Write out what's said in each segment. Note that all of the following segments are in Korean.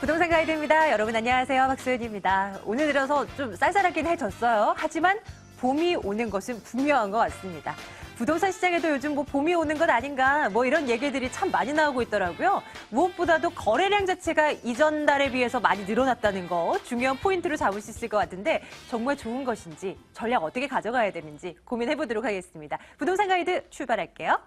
부동산 가이드입니다. 여러분 안녕하세요. 박소연입니다. 오늘 들어서 좀 쌀쌀하긴 해졌어요. 하지만 봄이 오는 것은 분명한 것 같습니다. 부동산 시장에도 요즘 봄이 오는 것 아닌가 이런 얘기들이 참 많이 나오고 있더라고요. 무엇보다도 거래량 자체가 이전 달에 비해서 많이 늘어났다는 거 중요한 포인트로 잡을 수 있을 것 같은데 정말 좋은 것인지 전략 어떻게 가져가야 되는지 고민해보도록 하겠습니다. 부동산 가이드 출발할게요.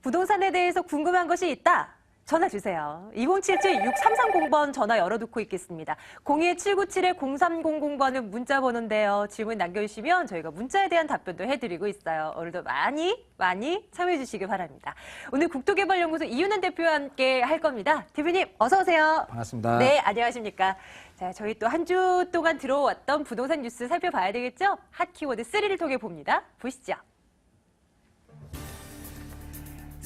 부동산에 대해서 궁금한 것이 있다. 전화 주세요. 2077-6330번 전화 열어두고 있겠습니다. 02797-0300번은 문자 번호인데요. 질문 남겨주시면 저희가 문자에 대한 답변도 해드리고 있어요. 오늘도 많이 참여해 주시기 바랍니다. 오늘 국토개발연구소 이윤환 대표와 함께 할 겁니다. 대표님 어서 오세요. 반갑습니다. 네, 안녕하십니까. 자, 저희 또 한 주 동안 들어왔던 부동산 뉴스 살펴봐야 되겠죠? 핫 키워드 3를 통해 봅니다. 보시죠.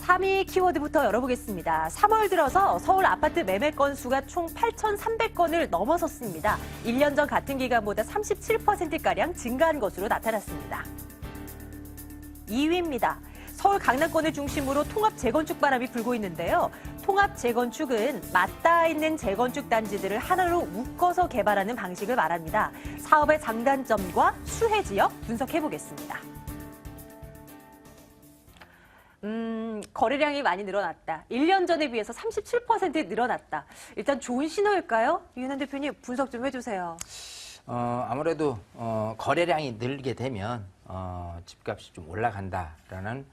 3위 키워드부터 열어보겠습니다. 3월 들어서 서울 아파트 매매 건수가 총 8,300건을 넘어섰습니다. 1년 전 같은 기간보다 37%가량 증가한 것으로 나타났습니다. 2위입니다. 서울 강남권을 중심으로 통합 재건축 바람이 불고 있는데요. 통합 재건축은 맞닿아 있는 재건축 단지들을 하나로 묶어서 개발하는 방식을 말합니다. 사업의 장단점과 수혜 지역 분석해보겠습니다. 거래량이 많이 늘어났다. 1년 전에 비해서 37% 늘어났다. 일단 좋은 신호일까요? 이윤환 대표님 분석 좀 해주세요. 아무래도 거래량이 늘게 되면 집값이 좀 올라간다라는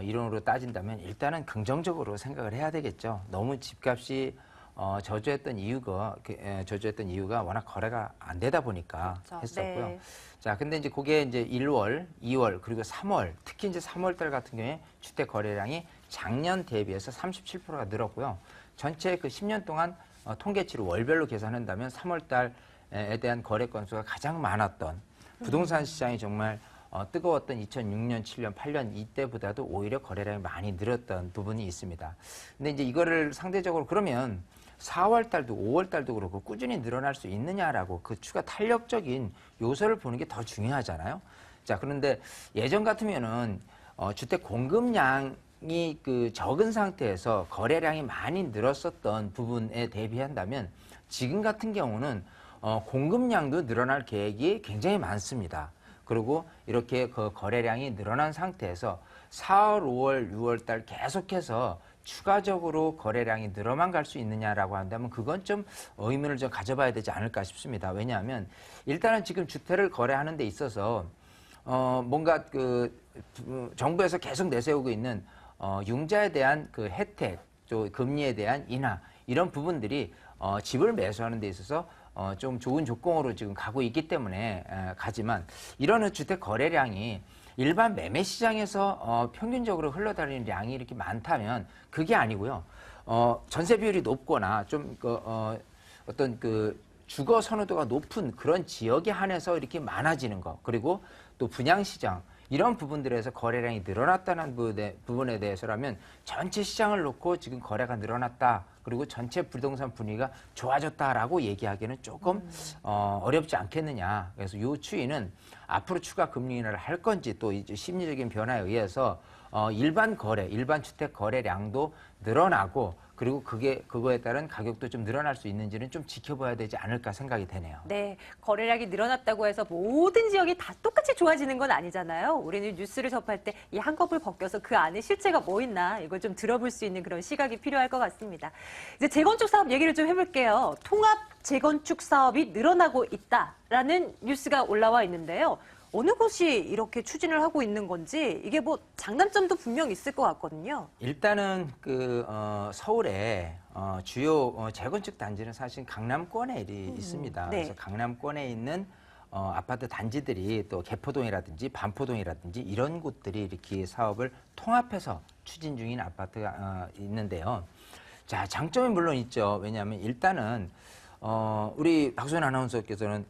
이론으로 따진다면 일단은 긍정적으로 생각을 해야 되겠죠. 너무 집값이 저조했던 이유가 워낙 거래가 안 되다 보니까 그렇죠. 했었고요. 네. 자, 근데 이제 그게 이제 1월, 2월, 그리고 3월, 특히 이제 3월 달 같은 경우에 주택 거래량이 작년 대비해서 37%가 늘었고요. 전체 그 10년 동안 통계치로 월별로 계산한다면 3월 달에 대한 거래 건수가 가장 많았던 부동산 시장이 정말 뜨거웠던 2006년, 7년, 8년 이때보다도 오히려 거래량이 많이 늘었던 부분이 있습니다. 근데 이제 이거를 상대적으로 그러면 4월 달도 5월 달도 그렇고 꾸준히 늘어날 수 있느냐라고 그 추가 탄력적인 요소를 보는 게 더 중요하잖아요. 자, 그런데 예전 같으면은 주택 공급량이 그 적은 상태에서 거래량이 많이 늘었었던 부분에 대비한다면 지금 같은 경우는 공급량도 늘어날 계획이 굉장히 많습니다. 그리고 이렇게 그 거래량이 늘어난 상태에서 4월, 5월, 6월 달 계속해서 추가적으로 거래량이 늘어만 갈 수 있느냐라고 한다면 그건 좀 의문을 좀 가져봐야 되지 않을까 싶습니다. 왜냐하면 일단은 지금 주택을 거래하는 데 있어서 뭔가 그 정부에서 계속 내세우고 있는 융자에 대한 그 혜택, 또 금리에 대한 인하 이런 부분들이 집을 매수하는 데 있어서 좀 좋은 조건으로 지금 가고 있기 때문에 가지만 이런 주택 거래량이 일반 매매 시장에서 평균적으로 흘러다니는 양이 이렇게 많다면 그게 아니고요. 전세 비율이 높거나 좀 어떤 그 주거 선호도가 높은 그런 지역에 한해서 이렇게 많아지는 것, 그리고 또 분양 시장 이런 부분들에서 거래량이 늘어났다는 부분에 대해서라면 전체 시장을 놓고 지금 거래가 늘어났다. 그리고 전체 부동산 분위기가 좋아졌다라고 얘기하기는 조금 어렵지 않겠느냐. 그래서 이 추이는 앞으로 추가 금리 인하를 할 건지 또 이제 심리적인 변화에 의해서 일반 주택 거래량도 늘어나고 그리고 그거에 따른 가격도 좀 늘어날 수 있는지는 좀 지켜봐야 되지 않을까 생각이 되네요. 네, 거래량이 늘어났다고 해서 모든 지역이 다 똑같이 좋아지는 건 아니잖아요. 우리는 뉴스를 접할 때 이 한꺼풀 벗겨서 그 안에 실체가 뭐 있나 이걸 좀 들어볼 수 있는 그런 시각이 필요할 것 같습니다. 이제 재건축 사업 얘기를 좀 해볼게요. 통합 재건축 사업이 늘어나고 있다라는 뉴스가 올라와 있는데요. 어느 곳이 이렇게 추진을 하고 있는 건지 이게 장단점도 분명 있을 것 같거든요. 일단은 서울에 주요 재건축 단지는 사실 강남권에 있습니다. 네. 그래서 강남권에 있는 아파트 단지들이 또 개포동이라든지 반포동이라든지 이런 곳들이 이렇게 사업을 통합해서 추진 중인 아파트가 있는데요. 자, 장점이 물론 있죠. 왜냐하면 일단은 우리 박소연 아나운서께서는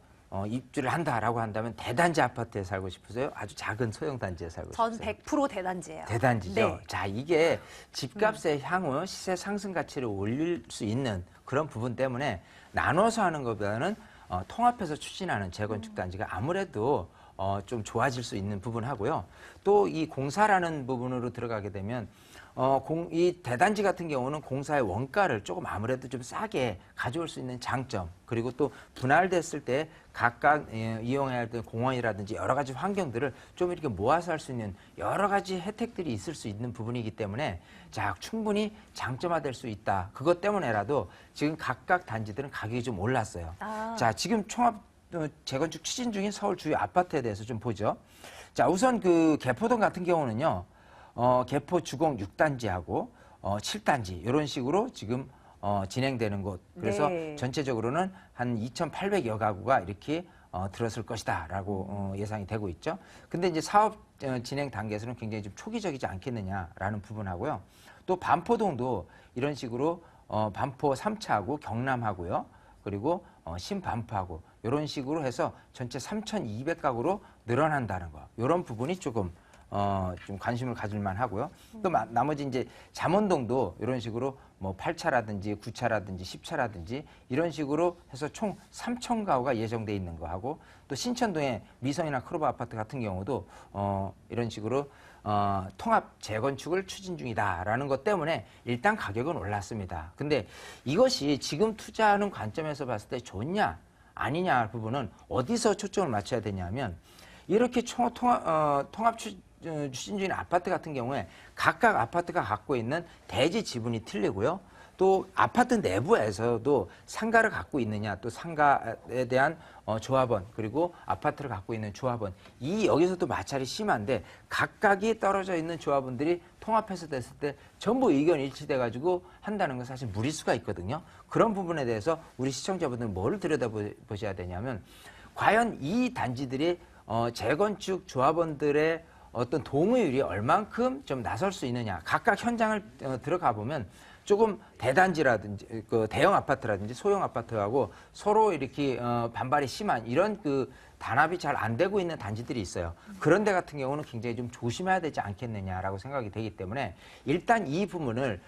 입주를 한다라고 한다면 대단지 아파트에 살고 싶으세요? 아주 작은 소형 단지에 살고 싶으세요? 전 100% 대단지예요. 대단지죠. 네. 자, 이게 집값의 향후 시세 상승 가치를 올릴 수 있는 그런 부분 때문에 나눠서 하는 것보다는 통합해서 추진하는 재건축 단지가 아무래도 좀 좋아질 수 있는 부분하고요. 또 이 공사라는 부분으로 들어가게 되면 이 대단지 같은 경우는 공사의 원가를 조금 아무래도 좀 싸게 가져올 수 있는 장점, 그리고 또 분할됐을 때 각각 이용해야 할 공원이라든지 여러 가지 환경들을 좀 이렇게 모아서 할 수 있는 여러 가지 혜택들이 있을 수 있는 부분이기 때문에 자, 충분히 장점화될 수 있다. 그것 때문에라도 지금 각각 단지들은 가격이 좀 올랐어요. 자, 지금 총합 재건축 추진 중인 서울 주요 아파트에 대해서 좀 보죠. 자, 우선 그 개포동 같은 경우는요. 개포 주공 6단지하고 7단지 이런 식으로 지금 진행되는 곳. 그래서 네. 전체적으로는 한 2,800여 가구가 이렇게 들었을 것이다라고 예상이 되고 있죠. 근데 이제 사업 진행 단계에서는 굉장히 좀 초기적이지 않겠느냐라는 부분하고요. 또 반포동도 이런 식으로 반포 3차하고 경남하고요. 그리고 신반포하고 이런 식으로 해서 전체 3,200가구로 늘어난다는 거. 이런 부분이 조금 좀 관심을 가질만 하고요. 또 나머지 이제 잠원동도 이런 식으로 뭐 8차라든지 9차라든지 10차라든지 이런 식으로 해서 총 3,000가구가 예정돼 있는 거 하고, 또 신천동의 미성이나 크로바 아파트 같은 경우도 이런 식으로 통합 재건축을 추진 중이다라는 것 때문에 일단 가격은 올랐습니다. 근데 이것이 지금 투자하는 관점에서 봤을 때 좋냐 아니냐 부분은 어디서 초점을 맞춰야 되냐면, 이렇게 통합 추진 중인 아파트 같은 경우에 각각 아파트가 갖고 있는 대지 지분이 틀리고요. 또 아파트 내부에서도 상가를 갖고 있느냐, 또 상가에 대한 조합원, 그리고 아파트를 갖고 있는 조합원, 여기서도 마찰이 심한데 각각이 떨어져 있는 조합원들이 통합해서 됐을 때 전부 의견 일치돼 가지고 한다는 건 사실 무리수가 있거든요. 그런 부분에 대해서 우리 시청자분들은 뭘 들여다보셔야 되냐면, 과연 이 단지들이 재건축 조합원들의 어떤 동의율이 얼만큼 좀 나설 수 있느냐. 각각 현장을 들어가 보면 조금 대단지라든지 그 대형 아파트라든지 소형 아파트하고 서로 이렇게 반발이 심한 이런 그 단합이 잘 안 되고 있는 단지들이 있어요. 그런 데 같은 경우는 굉장히 좀 조심해야 되지 않겠느냐라고 생각이 되기 때문에, 일단 이 부분을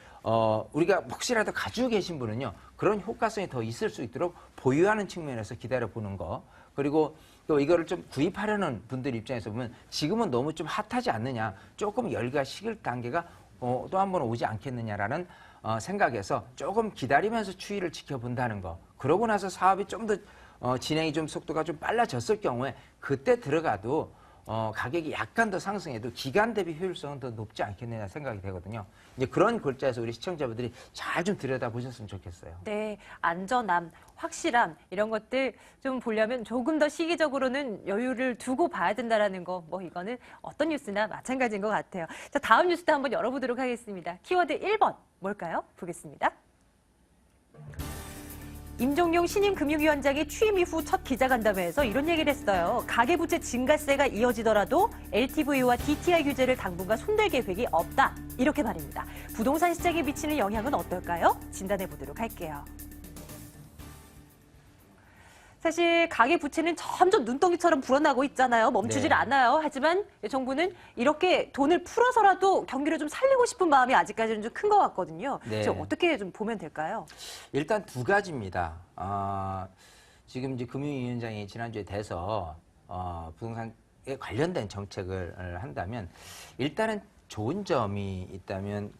우리가 혹시라도 가지고 계신 분은요, 그런 효과성이 더 있을 수 있도록 보유하는 측면에서 기다려보는 거. 그리고 또 이거를 좀 구입하려는 분들 입장에서 보면 지금은 너무 좀 핫하지 않느냐, 조금 열기가 식을 단계가 또 한 번 오지 않겠느냐라는 생각에서 조금 기다리면서 추이를 지켜본다는 거. 그러고 나서 사업이 좀 더 진행이 좀 속도가 좀 빨라졌을 경우에 그때 들어가도 가격이 약간 더 상승해도 기간 대비 효율성은 더 높지 않겠느냐 생각이 되거든요. 이제 그런 골자에서 우리 시청자분들이 잘 좀 들여다보셨으면 좋겠어요. 네, 안전함, 확실함 이런 것들 좀 보려면 조금 더 시기적으로는 여유를 두고 봐야 된다라는 거, 뭐 이거는 어떤 뉴스나 마찬가지인 것 같아요. 자, 다음 뉴스도 한번 열어보도록 하겠습니다. 키워드 1번 뭘까요? 보겠습니다. 임종용 신임 금융위원장이 취임 이후 첫 기자간담회에서 이런 얘기를 했어요. 가계부채 증가세가 이어지더라도 LTV와 DTI 규제를 당분간 손댈 계획이 없다. 이렇게 말입니다. 부동산 시장에 미치는 영향은 어떨까요? 진단해 보도록 할게요. 사실 가계부채는 점점 눈덩이처럼 불어나고 있잖아요. 멈추질 네. 않아요. 하지만 정부는 이렇게 돈을 풀어서라도 경기를 좀 살리고 싶은 마음이 아직까지는 좀 큰 것 같거든요. 네. 지금 어떻게 좀 보면 될까요? 일단 두 가지입니다. 지금 이제 금융위원장이 지난주에 돼서 부동산에 관련된 정책을 한다면, 일단은 좋은 점이 있다면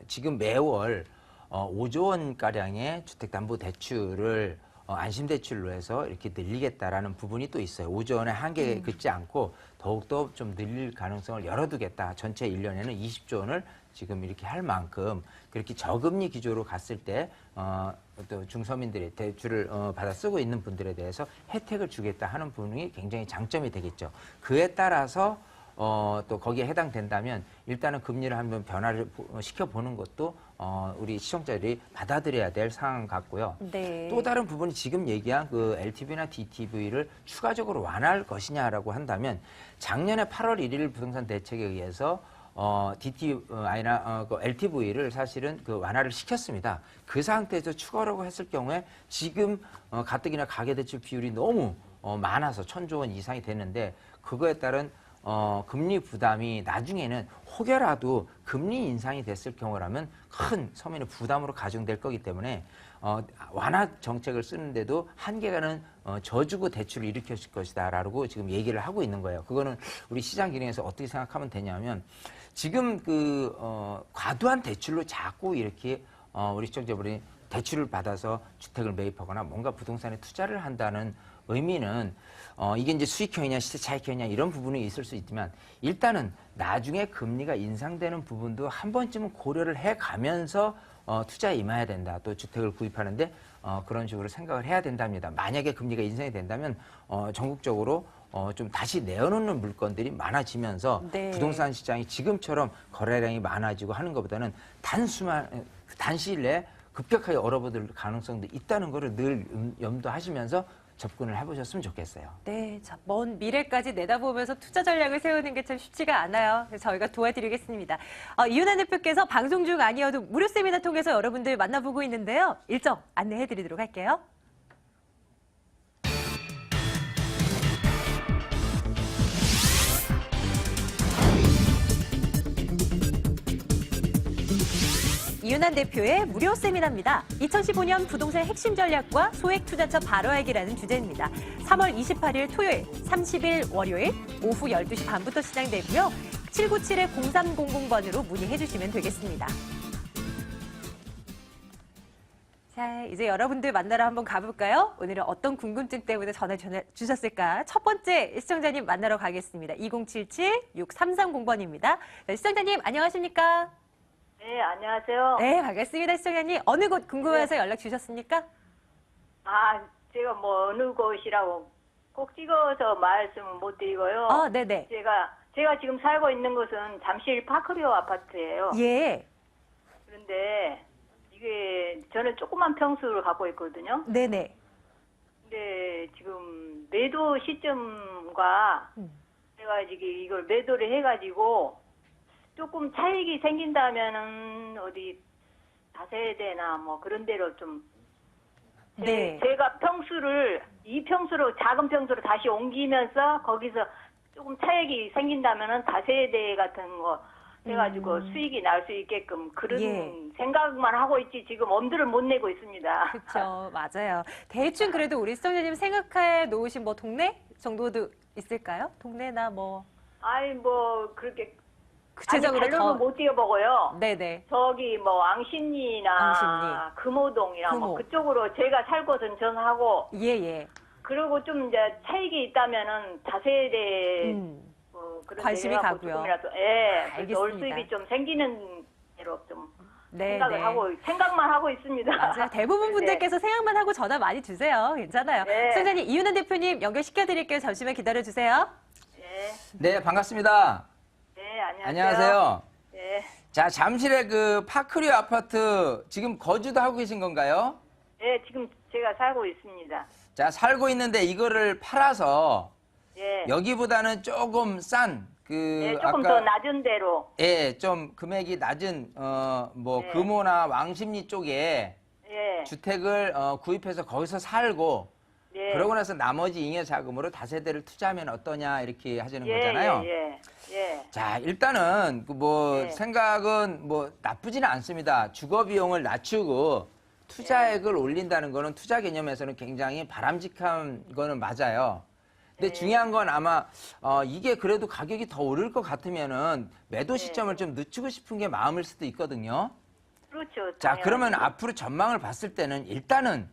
지금 매월 5조 원 가량의 주택담보대출을 안심대출로 해서 이렇게 늘리겠다라는 부분이 또 있어요. 5조 원에 한계에 긋지 않고 더욱더 좀 늘릴 가능성을 열어두겠다. 전체 1년에는 20조 원을 지금 이렇게 할 만큼 그렇게 저금리 기조로 갔을 때 또 중서민들이 대출을 받아 쓰고 있는 분들에 대해서 혜택을 주겠다 하는 부분이 굉장히 장점이 되겠죠. 그에 따라서 또 거기에 해당된다면 일단은 금리를 한번 변화를 시켜보는 것도 우리 시청자들이 받아들여야 될 상황 같고요. 네. 또 다른 부분이 지금 얘기한 그 LTV나 DTV를 추가적으로 완화할 것이냐라고 한다면, 작년에 8월 1일 부동산 대책에 의해서 LTV를 사실은 완화를 시켰습니다. 그 상태에서 추가라고 했을 경우에 지금 가뜩이나 가계대출 비율이 너무 많아서 1,000조 원 이상이 되는데, 그거에 따른 금리 부담이 나중에는 혹여라도 금리 인상이 됐을 경우라면 큰 서민의 부담으로 가중될 거기 때문에 완화 정책을 쓰는데도 한계가는 저주고 대출을 일으켰을 것이다라고 지금 얘기를 하고 있는 거예요. 그거는 우리 시장 기능에서 어떻게 생각하면 되냐면 지금 과도한 대출로 자꾸 이렇게 우리 시청자분이 대출을 받아서 주택을 매입하거나 뭔가 부동산에 투자를 한다는 의미는 이게 이제 수익형이냐 시세 차익형이냐 이런 부분이 있을 수 있지만 일단은 나중에 금리가 인상되는 부분도 한 번쯤은 고려를 해가면서 투자에 임해야 된다. 또 주택을 구입하는데 그런 식으로 생각을 해야 된답니다. 만약에 금리가 인상이 된다면 전국적으로 좀 다시 내어놓는 물건들이 많아지면서 네. 부동산 시장이 지금처럼 거래량이 많아지고 하는 것보다는 단시일 내에 급격하게 얼어붙을 가능성도 있다는 것을 늘 염두하시면서 접근을 해보셨으면 좋겠어요. 네, 자, 먼 미래까지 내다보면서 투자 전략을 세우는 게 참 쉽지가 않아요. 그래서 저희가 도와드리겠습니다. 이윤환 대표께서 방송 중 아니어도 무료 세미나 통해서 여러분들 만나보고 있는데요. 일정 안내해드리도록 할게요. 이윤환 대표의 무료 세미나입니다. 2015년 부동산 핵심 전략과 소액 투자처 바로 알기라는 주제입니다. 3월 28일 토요일, 30일 월요일 오후 12시 반부터 시작되고요. 797-0300번으로 문의해 주시면 되겠습니다. 자, 이제 여러분들 만나러 한번 가볼까요? 오늘은 어떤 궁금증 때문에 전화 주셨을까? 첫 번째 시청자님 만나러 가겠습니다. 2077-6330번입니다. 시청자님 안녕하십니까? 네, 안녕하세요. 네, 반갑습니다. 시청자님. 어느 곳 궁금해서 연락 주셨습니까? 제가 뭐 어느 곳이라고 꼭 찍어서 말씀을 못 드리고요. 네네. 제가 지금 살고 있는 곳은 잠실 파크리오 아파트예요. 예. 그런데 이게 저는 조그만 평수를 갖고 있거든요. 네네. 근데 지금 매도 시점과 제가 이걸 매도를 해가지고 조금 차익이 생긴다면은 어디 다세대나 뭐 그런 데로 좀 네. 제가 평수를 이 평수로 작은 평수로 다시 옮기면서 거기서 조금 차익이 생긴다면은 다세대 같은 거 해가지고 수익이 날 수 있게끔 그런 예. 생각만 하고 있지 지금 엄두를 못 내고 있습니다. 그렇죠. 맞아요. 대충 그래도 우리 시청자님 생각해 놓으신 뭐 동네 정도도 있을까요? 동네나 뭐 뭐 그렇게 구체적으로 달로는 못 뛰어보고요. 네네. 저기 뭐 앙신리나 앙신리. 금호동이나 금호. 뭐 그쪽으로 제가 살 곳은 정하고 예예. 그리고 좀 이제 차익이 있다면은 다세대 그런 관심이 데가 가고요. 조금이라도 알겠습니다. 월 수입이 좀 생기는 대로 좀 네, 생각만 하고 있습니다. 맞아요. 대부분 네. 분들께서 생각만 하고 전화 많이 주세요. 괜찮아요. 네. 시청자님 이윤환 대표님 연결시켜드릴게요. 잠시만 기다려주세요. 네, 네, 반갑습니다. 네, 안녕하세요. 안녕하세요. 네, 자, 잠실의 그 파크리오 아파트 지금 거주도 하고 계신 건가요? 네, 지금 제가 살고 있습니다. 자, 살고 있는데 이거를 팔아서 네, 여기보다는 조금 싼 네, 조금 더 낮은 대로. 좀 금액이 낮은 뭐 네. 금호나 왕십리 쪽에 네, 주택을 구입해서 거기서 살고 네. 그러고 나서 나머지 잉여 자금으로 다세대를 투자하면 어떠냐 이렇게 하시는 거잖아요. 예. 자, 일단은 네. 생각은 뭐 나쁘지는 않습니다. 주거 비용을 낮추고 투자액을 올린다는 거는 투자 개념에서는 굉장히 바람직한 거는 맞아요. 근데 중요한 건 아마 이게 그래도 가격이 더 오를 것 같으면은 매도 시점을 좀 늦추고 싶은 게 마음일 수도 있거든요. 그렇죠. 자, 당연하죠. 그러면 앞으로 전망을 봤을 때는 일단은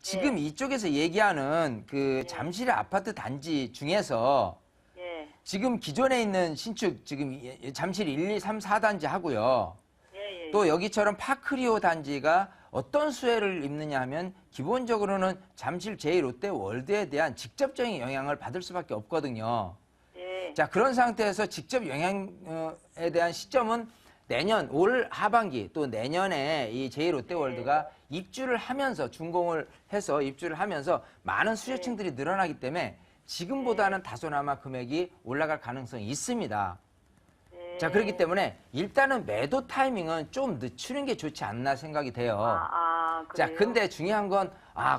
지금 이쪽에서 얘기하는 그 잠실의 아파트 단지 중에서 예, 지금 기존에 있는 신축 지금 잠실 1, 2, 3, 4단지 하고요. 예. 또 여기처럼 파크리오 단지가 어떤 수혜를 입느냐 하면 기본적으로는 잠실 제2롯데월드에 대한 직접적인 영향을 받을 수밖에 없거든요. 예. 자, 그런 상태에서 직접 영향에 대한 시점은 내년 올 하반기 또 내년에 이 제2롯데월드가 입주를 하면서 준공을 해서 입주를 하면서 많은 수요층들이 늘어나기 때문에 지금보다는 다소나마 금액이 올라갈 가능성이 있습니다. 자, 그렇기 때문에 일단은 매도 타이밍은 좀 늦추는 게 좋지 않나 생각이 돼요. 그래요? 자, 근데 중요한 건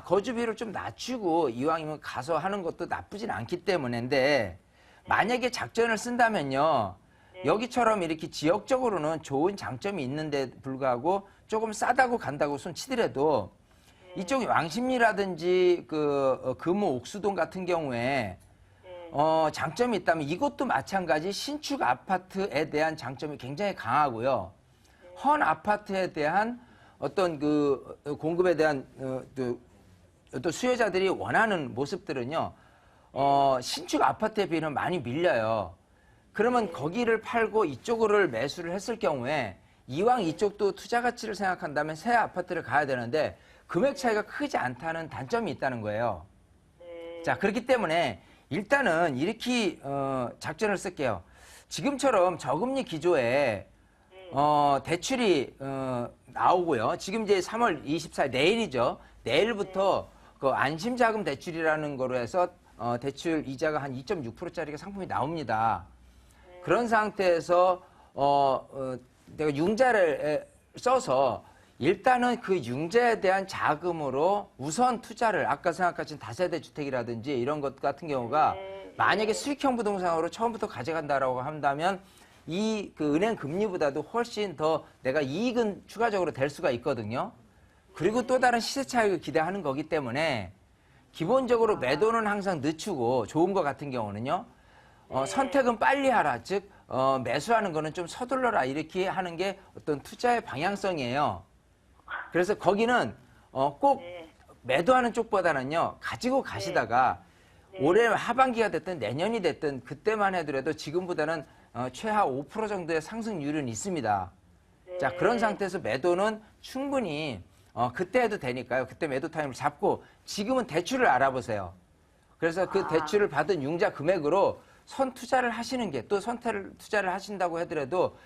거주비를 좀 낮추고 이왕이면 가서 하는 것도 나쁘진 않기 때문인데 만약에 작전을 쓴다면요. 네. 여기처럼 이렇게 지역적으로는 좋은 장점이 있는데 불구하고 조금 싸다고 간다고 손 치더라도 이쪽 왕십리라든지 금호 옥수동 같은 경우에 장점이 있다면 이것도 마찬가지 신축 아파트에 대한 장점이 굉장히 강하고요. 헌 아파트에 대한 어떤 그 공급에 대한 또 수요자들이 원하는 모습들은요. 신축 아파트에 비해는 많이 밀려요. 그러면 거기를 팔고 이쪽으로 매수를 했을 경우에 이왕 이쪽도 투자 가치를 생각한다면 새 아파트를 가야 되는데 금액 차이가 크지 않다는 단점이 있다는 거예요. 자, 그렇기 때문에 일단은 이렇게 작전을 쓸게요. 지금처럼 저금리 기조에 대출이 나오고요. 지금 이제 3월 24일 내일이죠. 내일부터 그 안심자금 대출이라는 거로 해서 대출 이자가 한 2.6%짜리가 상품이 나옵니다. 그런 상태에서 내가 융자를 써서 일단은 그 융자에 대한 자금으로 우선 투자를 아까 생각하신 다세대 주택이라든지 이런 것 같은 경우가 만약에 수익형 부동산으로 처음부터 가져간다라고 한다면 이 그 은행 금리보다도 훨씬 더 내가 이익은 추가적으로 될 수가 있거든요. 그리고 또 다른 시세 차익을 기대하는 거기 때문에 기본적으로 매도는 항상 늦추고 좋은 것 같은 경우는요. 선택은 빨리 하라. 즉 매수하는 거는 좀 서둘러라. 이렇게 하는 게 어떤 투자의 방향성이에요. 그래서 거기는 꼭 매도하는 쪽보다는요. 가지고 가시다가 올해 하반기가 됐든 내년이 됐든 그때만 해더라도 지금보다는 최하 5% 정도의 상승률은 있습니다. 자, 그런 상태에서 매도는 충분히 그때 해도 되니까요. 그때 매도 타임을 잡고 지금은 대출을 알아보세요. 그래서 그 대출을 받은 융자 금액으로 선 투자를 하시는 게 또 투자를 하신다고 하더라도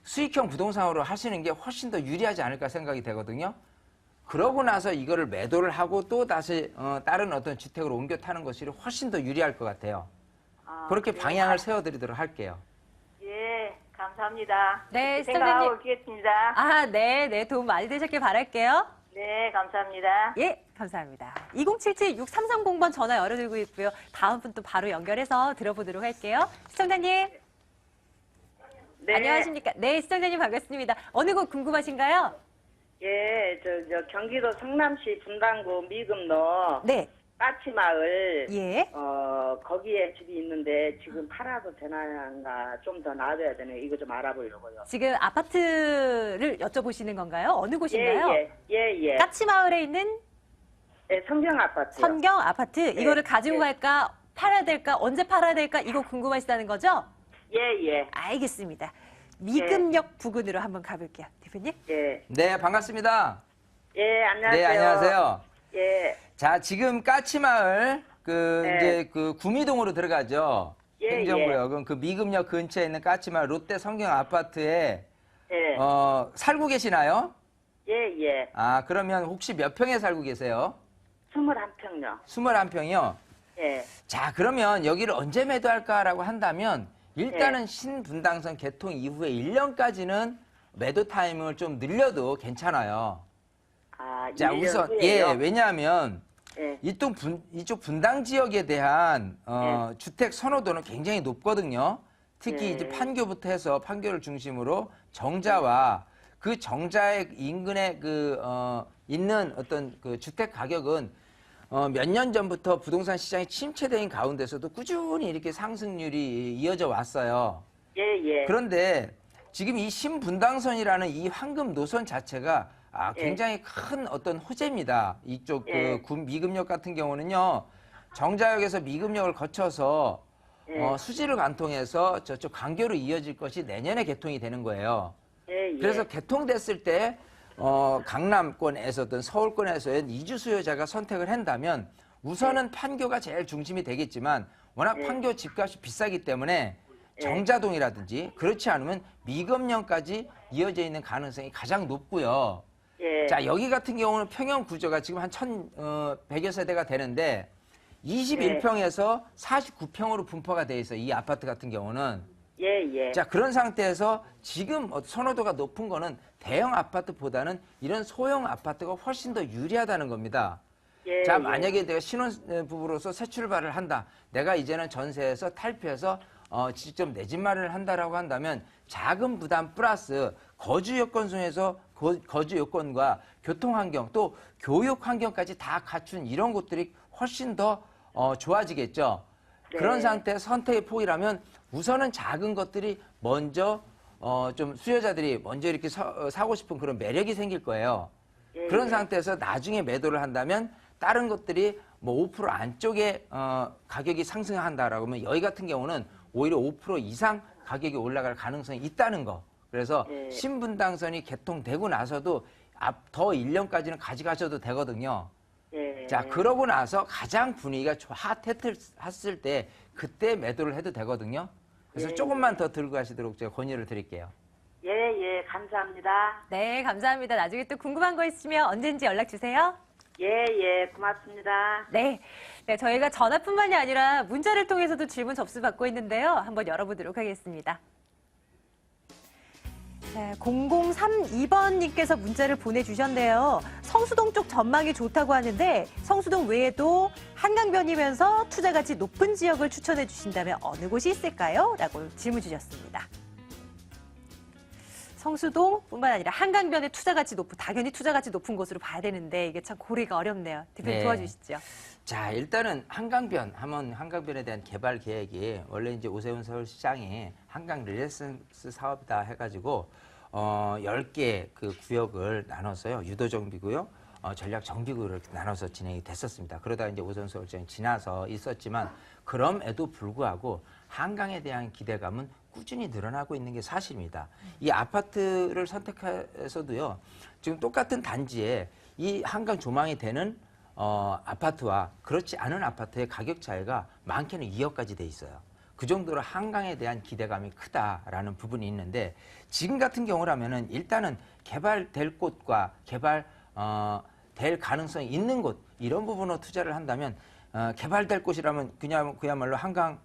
수익형 부동산으로 하시는 게 훨씬 더 유리하지 않을까 생각이 되거든요. 그러고 나서 이거를 매도를 하고 또 다시 다른 어떤 주택으로 옮겨 타는 것이 훨씬 더 유리할 것 같아요. 그렇게 방향을 세워드리도록 할게요. 예, 감사합니다. 네, 생각하고 시청자님. 있겠습니다. 아, 네, 도움 많이 되셨길 바랄게요. 네, 감사합니다. 예, 감사합니다. 2077-6330번 전화 열어두고 있고요. 다음 분 또 바로 연결해서 들어보도록 할게요. 시청자님. 네. 안녕하십니까? 네, 시청자님 반갑습니다. 어느 곳 궁금하신가요? 예, 저 경기도 성남시 분당구 미금로 네. 까치마을 예. 거기에 집이 있는데 지금 팔아도 되나가 좀 더 나아져야 되네. 이거 좀 알아보려고요. 지금 아파트를 여쭤보시는 건가요? 어느 곳인가요? 예. 까치마을에 있는 예, 성경 아파트요. 선경 아파트. 이거를 가지고 예. 갈까? 팔아야 될까? 언제 팔아야 될까? 이거 궁금하시다는 거죠? 예. 알겠습니다. 미금역 부근으로 한번 가볼게요. 대표님. 예. 네, 반갑습니다. 예, 안녕하세요. 네, 안녕하세요. 예. 자, 지금 까치마을 네. 이제 그 구미동으로 들어가죠. 예, 행정구역은 그 미금역 근처에 있는 까치마을 롯데 성경 아파트에 예. 살고 계시나요? 예. 아, 그러면 혹시 몇 평에 살고 계세요? 21평요. 21평이요. 예. 자, 그러면 여기를 언제 매도할까라고 한다면 일단은 신분당선 개통 이후에 1년까지는 매도 타임을 좀 늘려도 괜찮아요. 아, 자, 1년 우선 후에요? 왜냐하면 예. 이쪽 분당 지역에 대한 주택 선호도는 굉장히 높거든요. 특히 네. 이제 판교부터 해서 판교를 중심으로 정자와 그 정자의 인근에 있는 어떤 그 주택 가격은 몇 년 전부터 부동산 시장이 침체된 가운데서도 꾸준히 이렇게 상승률이 이어져 왔어요. 예. 그런데 지금 이 신분당선이라는 이 황금 노선 자체가 굉장히 큰 어떤 호재입니다. 이쪽 미금역 같은 경우는요. 정자역에서 미금역을 거쳐서 수지를 관통해서 저쪽 광교로 이어질 것이 내년에 개통이 되는 거예요. 예. 그래서 개통됐을 때 강남권에서든 서울권에서든 이주 수요자가 선택을 한다면 우선은 판교가 제일 중심이 되겠지만 워낙 판교 집값이 비싸기 때문에 정자동이라든지 그렇지 않으면 미금역까지 이어져 있는 가능성이 가장 높고요. 예. 자, 여기 같은 경우는 평형 구조가 지금 한 1,100여 세대가 되는데 21평에서 49평으로 분포가 돼 있어요. 이 아파트 같은 경우는. 예. 자, 그런 상태에서 지금 선호도가 높은 거는 대형 아파트보다는 이런 소형 아파트가 훨씬 더 유리하다는 겁니다. 예, 자, 예. 만약에 내가 신혼부부로서 새 출발을 한다. 내가 이제는 전세에서 탈피해서 직접 내 집 마련을 한다라고 한다면 자금 부담 플러스 거주 여건 중에서 거주 여건과 교통 환경 또 교육 환경까지 다 갖춘 이런 것들이 훨씬 더 좋아지겠죠. 네. 그런 상태에서 선택의 폭이라면 우선은 작은 것들이 먼저 좀 수요자들이 먼저 이렇게 사고 싶은 그런 매력이 생길 거예요. 예, 그런 예. 상태에서 나중에 매도를 한다면 다른 것들이 뭐 5% 안쪽에 가격이 상승한다라고 하면 여기 같은 경우는 오히려 5% 이상 가격이 올라갈 가능성이 있다는 거. 그래서 예. 신분당선이 개통되고 나서도 더 1년까지는 가져가셔도 되거든요. 예. 자, 그러고 나서 가장 분위기가 핫했을 때 그때 매도를 해도 되거든요. 그래서 예, 조금만 더 들고 가시도록 제가 권유를 드릴게요. 예, 예, 감사합니다. 네, 감사합니다. 나중에 또 궁금한 거 있으면 언제든지 연락 주세요. 예, 예, 고맙습니다. 네. 네, 저희가 전화뿐만이 아니라 문자를 통해서도 질문 접수받고 있는데요. 한번 열어보도록 하겠습니다. 자, 0032번님께서 문자를 보내주셨네요. 성수동 쪽 전망이 좋다고 하는데 성수동 외에도 한강변이면서 투자 가치 높은 지역을 추천해 주신다면 어느 곳이 있을까요? 라고 질문 주셨습니다. 성수동뿐만 아니라 한강변에 당연히 투자 가치 높은 곳으로 봐야 되는데 이게 참 고르기가 어렵네요. 대표님 네. 도와주시죠. 자, 일단은 한강변 하면 한강변에 대한 개발 계획이 원래 이제 오세훈 서울시장이 한강 릴레선스 사업이다 해가지고 10개 그 구역을 나눠서요. 유도정비구역, 전략정비구역을 이렇게 나눠서 진행이 됐었습니다. 그러다 이제 오세훈 서울시장이 지나서 있었지만 그럼에도 불구하고 한강에 대한 기대감은 꾸준히 늘어나고 있는 게 사실입니다. 이 아파트를 선택해서도요. 지금 똑같은 단지에 이 한강 조망이 되는 아파트와 그렇지 않은 아파트의 가격 차이가 많게는 2억까지 돼 있어요. 그 정도로 한강에 대한 기대감이 크다라는 부분이 있는데 지금 같은 경우라면은 일단은 개발될 곳과 될 가능성이 있는 곳 이런 부분으로 투자를 한다면 개발될 곳이라면 그야말로 한강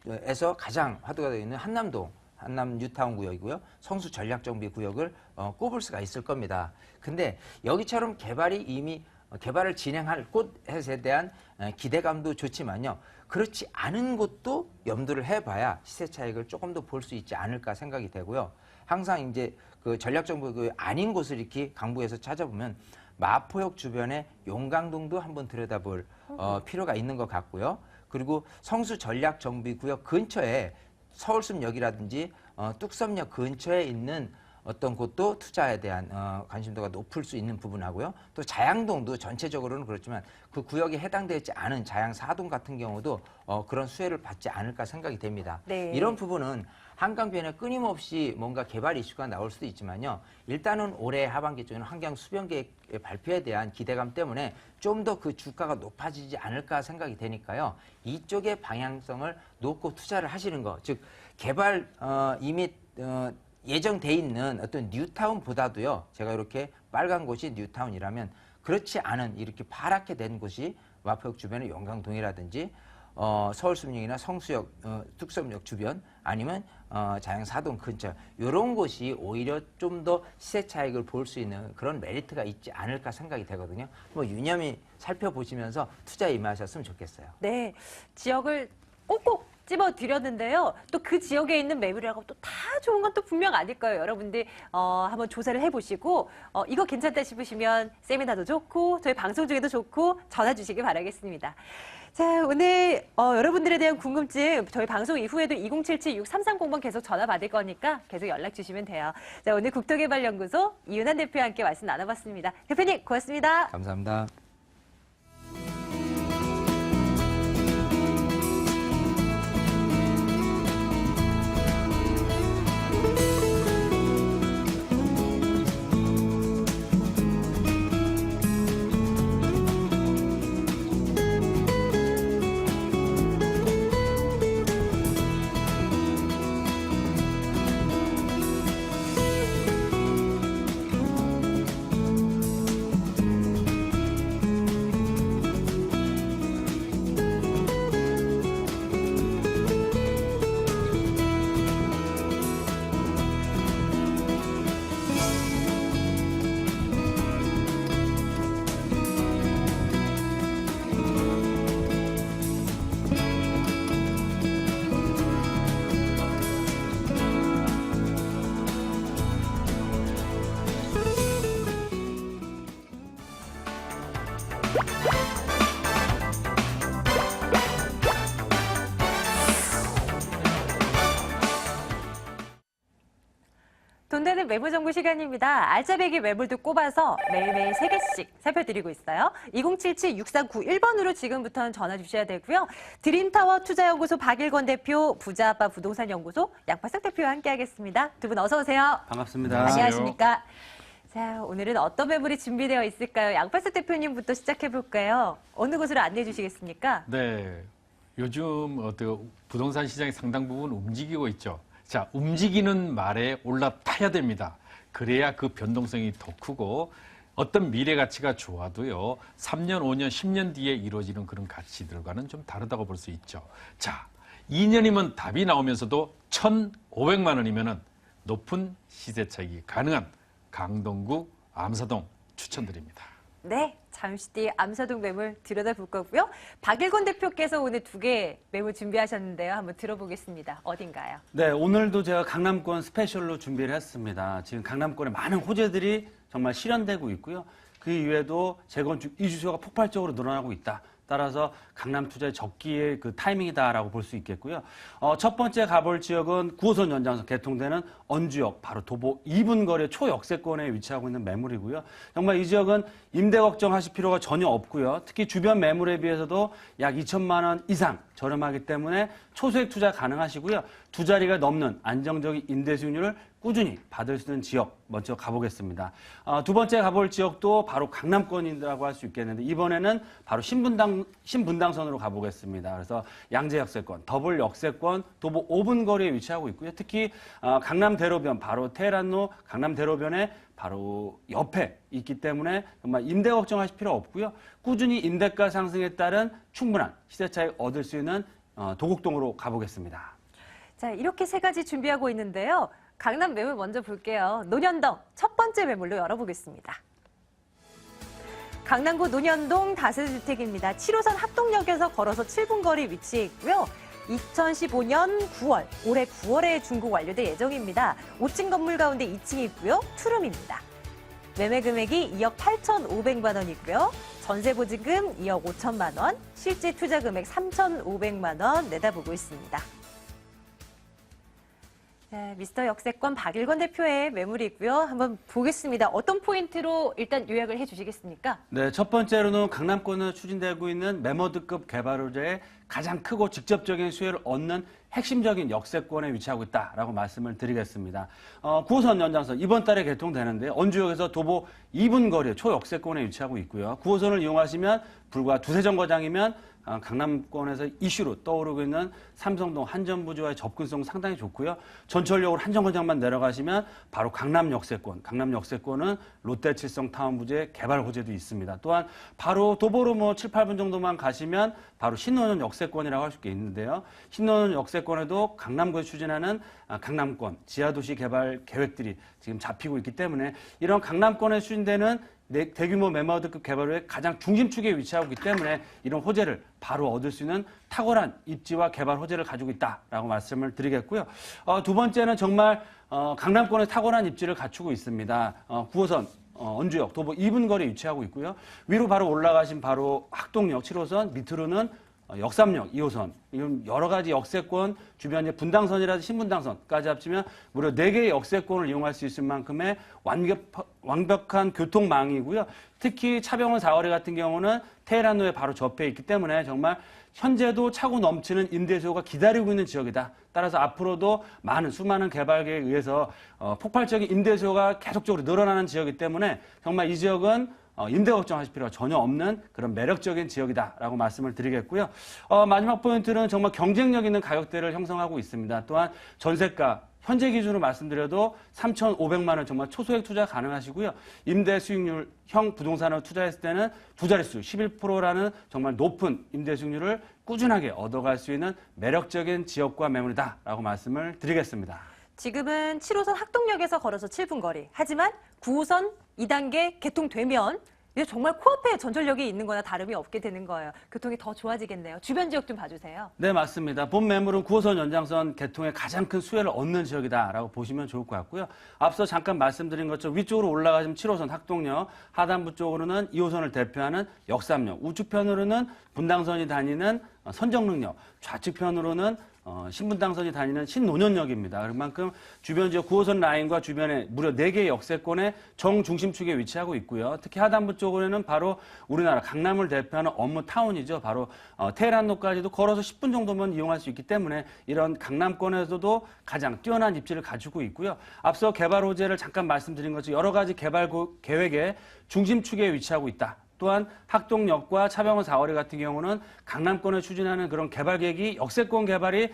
에서 가장 화두가 되어 있는 한남 뉴타운 구역이고요. 성수 전략정비 구역을 꼽을 수가 있을 겁니다. 근데 여기처럼 개발을 진행할 곳에 대한 기대감도 좋지만요. 그렇지 않은 곳도 염두를 해봐야 시세 차익을 조금 더 볼 수 있지 않을까 생각이 되고요. 항상 이제 그 전략정비 구역 아닌 곳을 이렇게 강북에서 찾아보면 마포역 주변의 용강동도 한번 들여다볼 필요가 있는 것 같고요. 그리고 성수 전략정비구역 근처에 서울숲역이라든지 뚝섬역 근처에 있는 어떤 곳도 투자에 대한 관심도가 높을 수 있는 부분하고요. 또 자양동도 전체적으로는 그렇지만 그 구역에 해당되지 않은 자양 4동 같은 경우도 그런 수혜를 받지 않을까 생각이 됩니다. 네. 이런 부분은 한강변에 끊임없이 뭔가 개발 이슈가 나올 수도 있지만요. 일단은 올해 하반기쯤에는 한강 수변계획 발표에 대한 기대감 때문에 좀 더 그 주가가 높아지지 않을까 생각이 되니까요. 이쪽의 방향성을 놓고 투자를 하시는 거. 즉 개발 이미 예정돼 있는 어떤 뉴타운보다도요. 제가 이렇게 빨간 곳이 뉴타운이라면 그렇지 않은 이렇게 파랗게 된 곳이 마포역 주변의 용강동이라든지 서울숲역이나 성수역, 뚝섬역 주변 아니면 자양 4동 근처 이런 곳이 오히려 좀 더 시세 차익을 볼 수 있는 그런 메리트가 있지 않을까 생각이 되거든요. 뭐 유념히 살펴보시면서 투자에 임하셨으면 좋겠어요. 네, 지역을 꼭꼭 집어드렸는데요. 또 그 지역에 있는 매물이라고 또 다 좋은 건 또 분명 아닐 거예요. 여러분들 한번 조사를 해보시고 이거 괜찮다 싶으시면 세미나도 좋고 저희 방송 중에도 좋고 전화 주시기 바라겠습니다. 자, 오늘 여러분들에 대한 궁금증 저희 방송 이후에도 2077-6330번 계속 전화 받을 거니까 계속 연락 주시면 돼요. 자, 오늘 국토개발연구소 이윤한 대표와 함께 말씀 나눠봤습니다. 대표님 고맙습니다. 감사합니다. 돈 되는 매물 정보 시간입니다. 알짜배기 매물도 꼽아서 매일매일 3개씩 살펴드리고 있어요. 2077-6391번으로 지금부터는 전화 주셔야 되고요. 드림타워 투자연구소 박일권 대표, 부자아빠 부동산연구소 양파석 대표와 함께하겠습니다. 두 분 어서 오세요. 반갑습니다. 안녕하십니까. 자, 오늘은 어떤 매물이 준비되어 있을까요? 양파석 대표님부터 시작해볼까요? 어느 곳으로 안내해 주시겠습니까? 네, 요즘 부동산 시장이 상당 부분 움직이고 있죠. 자, 움직이는 말에 올라타야 됩니다. 그래야 그 변동성이 더 크고 어떤 미래 가치가 좋아도요, 3년, 5년, 10년 뒤에 이루어지는 그런 가치들과는 좀 다르다고 볼 수 있죠. 자, 2년이면 답이 나오면서도 1,500만 원이면은 높은 시세 차익이 가능한 강동구 암사동 추천드립니다. 네, 잠시 뒤 암사동 매물 들여다볼 거고요. 박일권 대표께서 오늘 2개 매물 준비하셨는데요. 한번 들어보겠습니다. 어딘가요? 네, 오늘도 제가 강남권 스페셜로 준비를 했습니다. 지금 강남권에 많은 호재들이 정말 실현되고 있고요. 그 이외에도 재건축 이주 수요가 폭발적으로 늘어나고 있다. 따라서 강남 투자의 적기의 그 타이밍이다라고 볼 수 있겠고요. 첫 번째 가볼 지역은 9호선 연장선 개통되는 언주역 바로 도보 2분 거리 초역세권에 위치하고 있는 매물이고요. 정말 이 지역은 임대 걱정하실 필요가 전혀 없고요. 특히 주변 매물에 비해서도 약 2천만 원 이상 저렴하기 때문에 초수익 투자 가능하시고요. 2자리가 넘는 안정적인 임대 수익률을 꾸준히 받을 수 있는 지역 먼저 가보겠습니다. 두 번째 가볼 지역도 바로 강남권이라고 할 수 있겠는데 이번에는 바로 신분당선으로 가보겠습니다. 그래서 양재역세권, 더블 역세권, 도보 5분 거리에 위치하고 있고요. 특히 강남대로변, 바로 테헤란로 강남대로변에 바로 옆에 있기 때문에 정말 임대 걱정하실 필요 없고요. 꾸준히 임대가 상승에 따른 충분한 시세 차익 얻을 수 있는 도곡동으로 가보겠습니다. 자, 이렇게 3가지 준비하고 있는데요. 강남 매물 먼저 볼게요. 논현동 첫 번째 매물로 열어보겠습니다. 강남구 논현동 다세주택입니다. 7호선 합동역에서 걸어서 7분 거리 위치해 있고요. 2015년 9월, 올해 9월에 준공 완료될 예정입니다. 5층 건물 가운데 2층이 있고요. 투룸입니다. 매매 금액이 2억 8,500만 원이고요. 전세 보증금 2억 5천만 원, 실제 투자 금액 3,500만 원 내다보고 있습니다. 네, 미스터 역세권 박일권 대표의 매물이고요. 한번 보겠습니다. 어떤 포인트로 일단 요약을 해주시겠습니까? 네, 첫 번째로는 강남권에 추진되고 있는 매머드급 개발 호재의 가장 크고 직접적인 수혜를 얻는 핵심적인 역세권에 위치하고 있다라고 말씀을 드리겠습니다. 9호선 연장선 이번 달에 개통되는데 언주역에서 도보 2분 거리에 초역세권에 위치하고 있고요. 9호선을 이용하시면 불과 두세 정거장이면 강남권에서 이슈로 떠오르고 있는 삼성동 한전부지와의 접근성 상당히 좋고요. 전철역으로 한 정거장만 내려가시면 바로 강남 역세권, 강남 역세권은 롯데칠성 타운부지의 개발 호재도 있습니다. 또한 바로 도보로 7, 8분 정도만 가시면 바로 신논현 역세권이라고 할 수 있는데요. 신논현 역세권에도 강남구에 추진하는 강남권 지하도시 개발 계획들이 지금 잡히고 있기 때문에 이런 강남권에 추진되는 대규모 매머드급 개발의 가장 중심축에 위치하고 있기 때문에 이런 호재를 바로 얻을 수 있는 탁월한 입지와 개발 호재를 가지고 있다라고 말씀을 드리겠고요. 두 번째는 정말 강남권의 탁월한 입지를 갖추고 있습니다. 9호선 언주역 도보 2분 거리에 위치하고 있고요. 위로 바로 올라가신 바로 학동역 7호선, 밑으로는 역삼역 2호선, 이런 여러 가지 역세권, 주변에 분당선이라든지 신분당선까지 합치면 무려 4개의 역세권을 이용할 수 있을 만큼의 완벽한 교통망이고요. 특히 차병원 4거리 같은 경우는 테헤란로에 바로 접해 있기 때문에 정말 현재도 차고 넘치는 임대 수요가 기다리고 있는 지역이다. 따라서 앞으로도 수많은 개발계에 의해서 폭발적인 임대 수요가 계속적으로 늘어나는 지역이기 때문에 정말 이 지역은 임대 걱정하실 필요가 전혀 없는 그런 매력적인 지역이다라고 말씀을 드리겠고요. 마지막 포인트는 정말 경쟁력 있는 가격대를 형성하고 있습니다. 또한 전세가 현재 기준으로 말씀드려도 3,500만 원 정말 초소액 투자 가능하시고요. 임대 수익률형 부동산을 투자했을 때는 2자릿수 11%라는 정말 높은 임대 수익률을 꾸준하게 얻어갈 수 있는 매력적인 지역과 매물이다라고 말씀을 드리겠습니다. 지금은 7호선 학동역에서 걸어서 7분 거리. 하지만 9호선 2단계 개통되면 이제 정말 코앞에 전철역이 있는 거나 다름이 없게 되는 거예요. 교통이 더 좋아지겠네요. 주변 지역 좀 봐주세요. 네, 맞습니다. 본 매물은 9호선 연장선 개통에 가장 큰 수혜를 얻는 지역이다라고 보시면 좋을 것 같고요. 앞서 잠깐 말씀드린 것처럼 위쪽으로 올라가시면 7호선 학동역, 하단부 쪽으로는 2호선을 대표하는 역삼역, 우측편으로는 분당선이 다니는 선정릉역, 좌측편으로는 신분당선이 다니는 신논현역입니다. 그만큼 주변 지역 9호선 라인과 주변에 무려 4개의 역세권의 정중심축에 위치하고 있고요. 특히 하단부 쪽으로는 바로 우리나라 강남을 대표하는 업무 타운이죠. 바로 테헤란로까지도 걸어서 10분 정도면 이용할 수 있기 때문에 이런 강남권에서도 가장 뛰어난 입지를 가지고 있고요. 앞서 개발 호재를 잠깐 말씀드린 것처럼 여러 가지 개발 계획의 중심축에 위치하고 있다. 또한 학동역과 차병원 4거리 같은 경우는 강남권을 추진하는 그런 개발 계획이 역세권 개발이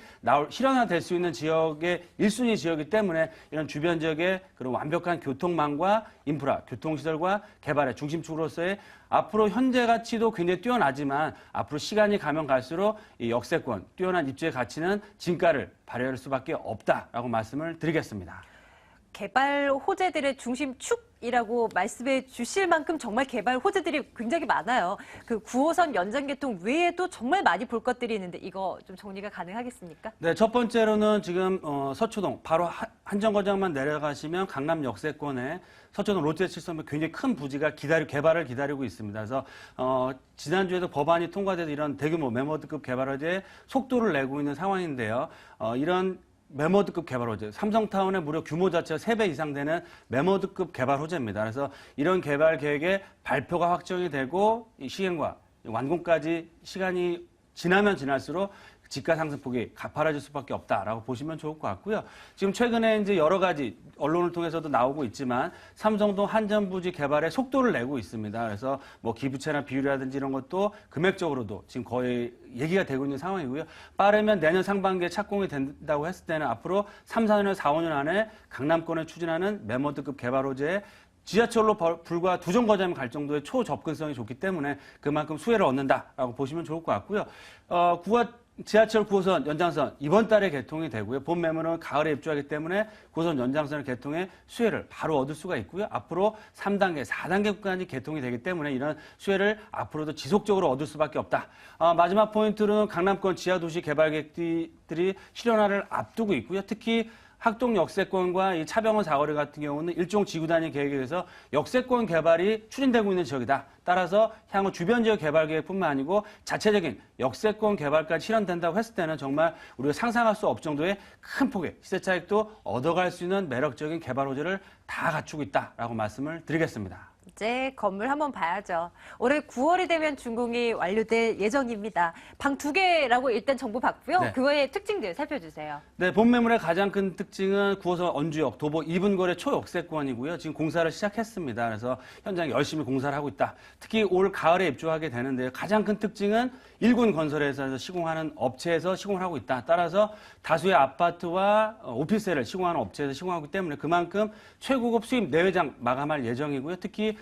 실현화될 수 있는 지역의 1순위 지역이기 때문에 이런 주변 지역의 그런 완벽한 교통망과 인프라, 교통시설과 개발의 중심축으로서의 앞으로 현재 가치도 굉장히 뛰어나지만 앞으로 시간이 가면 갈수록 이 역세권, 뛰어난 입지의 가치는 진가를 발휘할 수밖에 없다라고 말씀을 드리겠습니다. 개발 호재들의 중심축이라고 말씀해 주실 만큼 정말 개발 호재들이 굉장히 많아요. 그 9호선 연장 개통 외에도 정말 많이 볼 것들이 있는데 이거 좀 정리가 가능하겠습니까? 네, 첫 번째로는 지금 서초동 바로 한정거장만 내려가시면 강남 역세권에 서초동 롯데칠성에 굉장히 큰 부지가 개발을 기다리고 있습니다. 그래서 지난주에도 법안이 통과돼서 이런 대규모 매머드급 개발 호재에 속도를 내고 있는 상황인데요. 이런 매머드급 개발 호재, 삼성타운의 무려 규모 자체가 3배 이상 되는 매머드급 개발 호재입니다. 그래서 이런 개발 계획의 발표가 확정이 되고 이 시행과 완공까지 시간이 지나면 지날수록 집가 상승폭이 가파라질 수밖에 없다라고 보시면 좋을 것 같고요. 지금 최근에 이제 여러 가지 언론을 통해서도 나오고 있지만 삼성동 한전부지 개발에 속도를 내고 있습니다. 그래서 뭐 기부채나 비율이라든지 이런 것도 금액적으로도 지금 거의 얘기가 되고 있는 상황이고요. 빠르면 내년 상반기에 착공이 된다고 했을 때는 앞으로 3, 4년, 4, 5년 안에 강남권에 추진하는 매머드급 개발 호재에 지하철로 불과 2정거장 갈 정도의 초접근성이 좋기 때문에 그만큼 수혜를 얻는다라고 보시면 좋을 것 같고요. 지하철 9호선 연장선 이번 달에 개통이 되고요. 본 매물은 가을에 입주하기 때문에 9호선 연장선을 개통해 수혜를 바로 얻을 수가 있고요. 앞으로 3단계, 4단계 구간이 개통이 되기 때문에 이런 수혜를 앞으로도 지속적으로 얻을 수밖에 없다. 마지막 포인트로는 강남권 지하도시 개발 계획들이 실현화를 앞두고 있고요. 특히 학동 역세권과 이 차병원 4거리 같은 경우는 일종 지구 단위 계획에 의해서 역세권 개발이 추진되고 있는 지역이다. 따라서 향후 주변 지역 개발 계획뿐만 아니고 자체적인 역세권 개발까지 실현된다고 했을 때는 정말 우리가 상상할 수 없을 정도의 큰 폭의 시세 차익도 얻어갈 수 있는 매력적인 개발 호재를 다 갖추고 있다라고 말씀을 드리겠습니다. 이제 건물 한번 봐야죠. 올해 9월이 되면 준공이 완료될 예정입니다. 방 2개라고 일단 정보 받고요. 네. 그거의 특징들 살펴주세요. 네, 본 매물의 가장 큰 특징은 9호선 언주역, 도보 2분거리 초역세권이고요. 지금 공사를 시작했습니다. 그래서 현장에 열심히 공사를 하고 있다. 특히 올 가을에 입주하게 되는데요. 가장 큰 특징은 1군 건설회사에서 시공하는 업체에서 시공을 하고 있다. 따라서 다수의 아파트와 오피스텔을 시공하는 업체에서 시공하기 때문에 그만큼 최고급 수입 내외장 마감할 예정이고요. 특히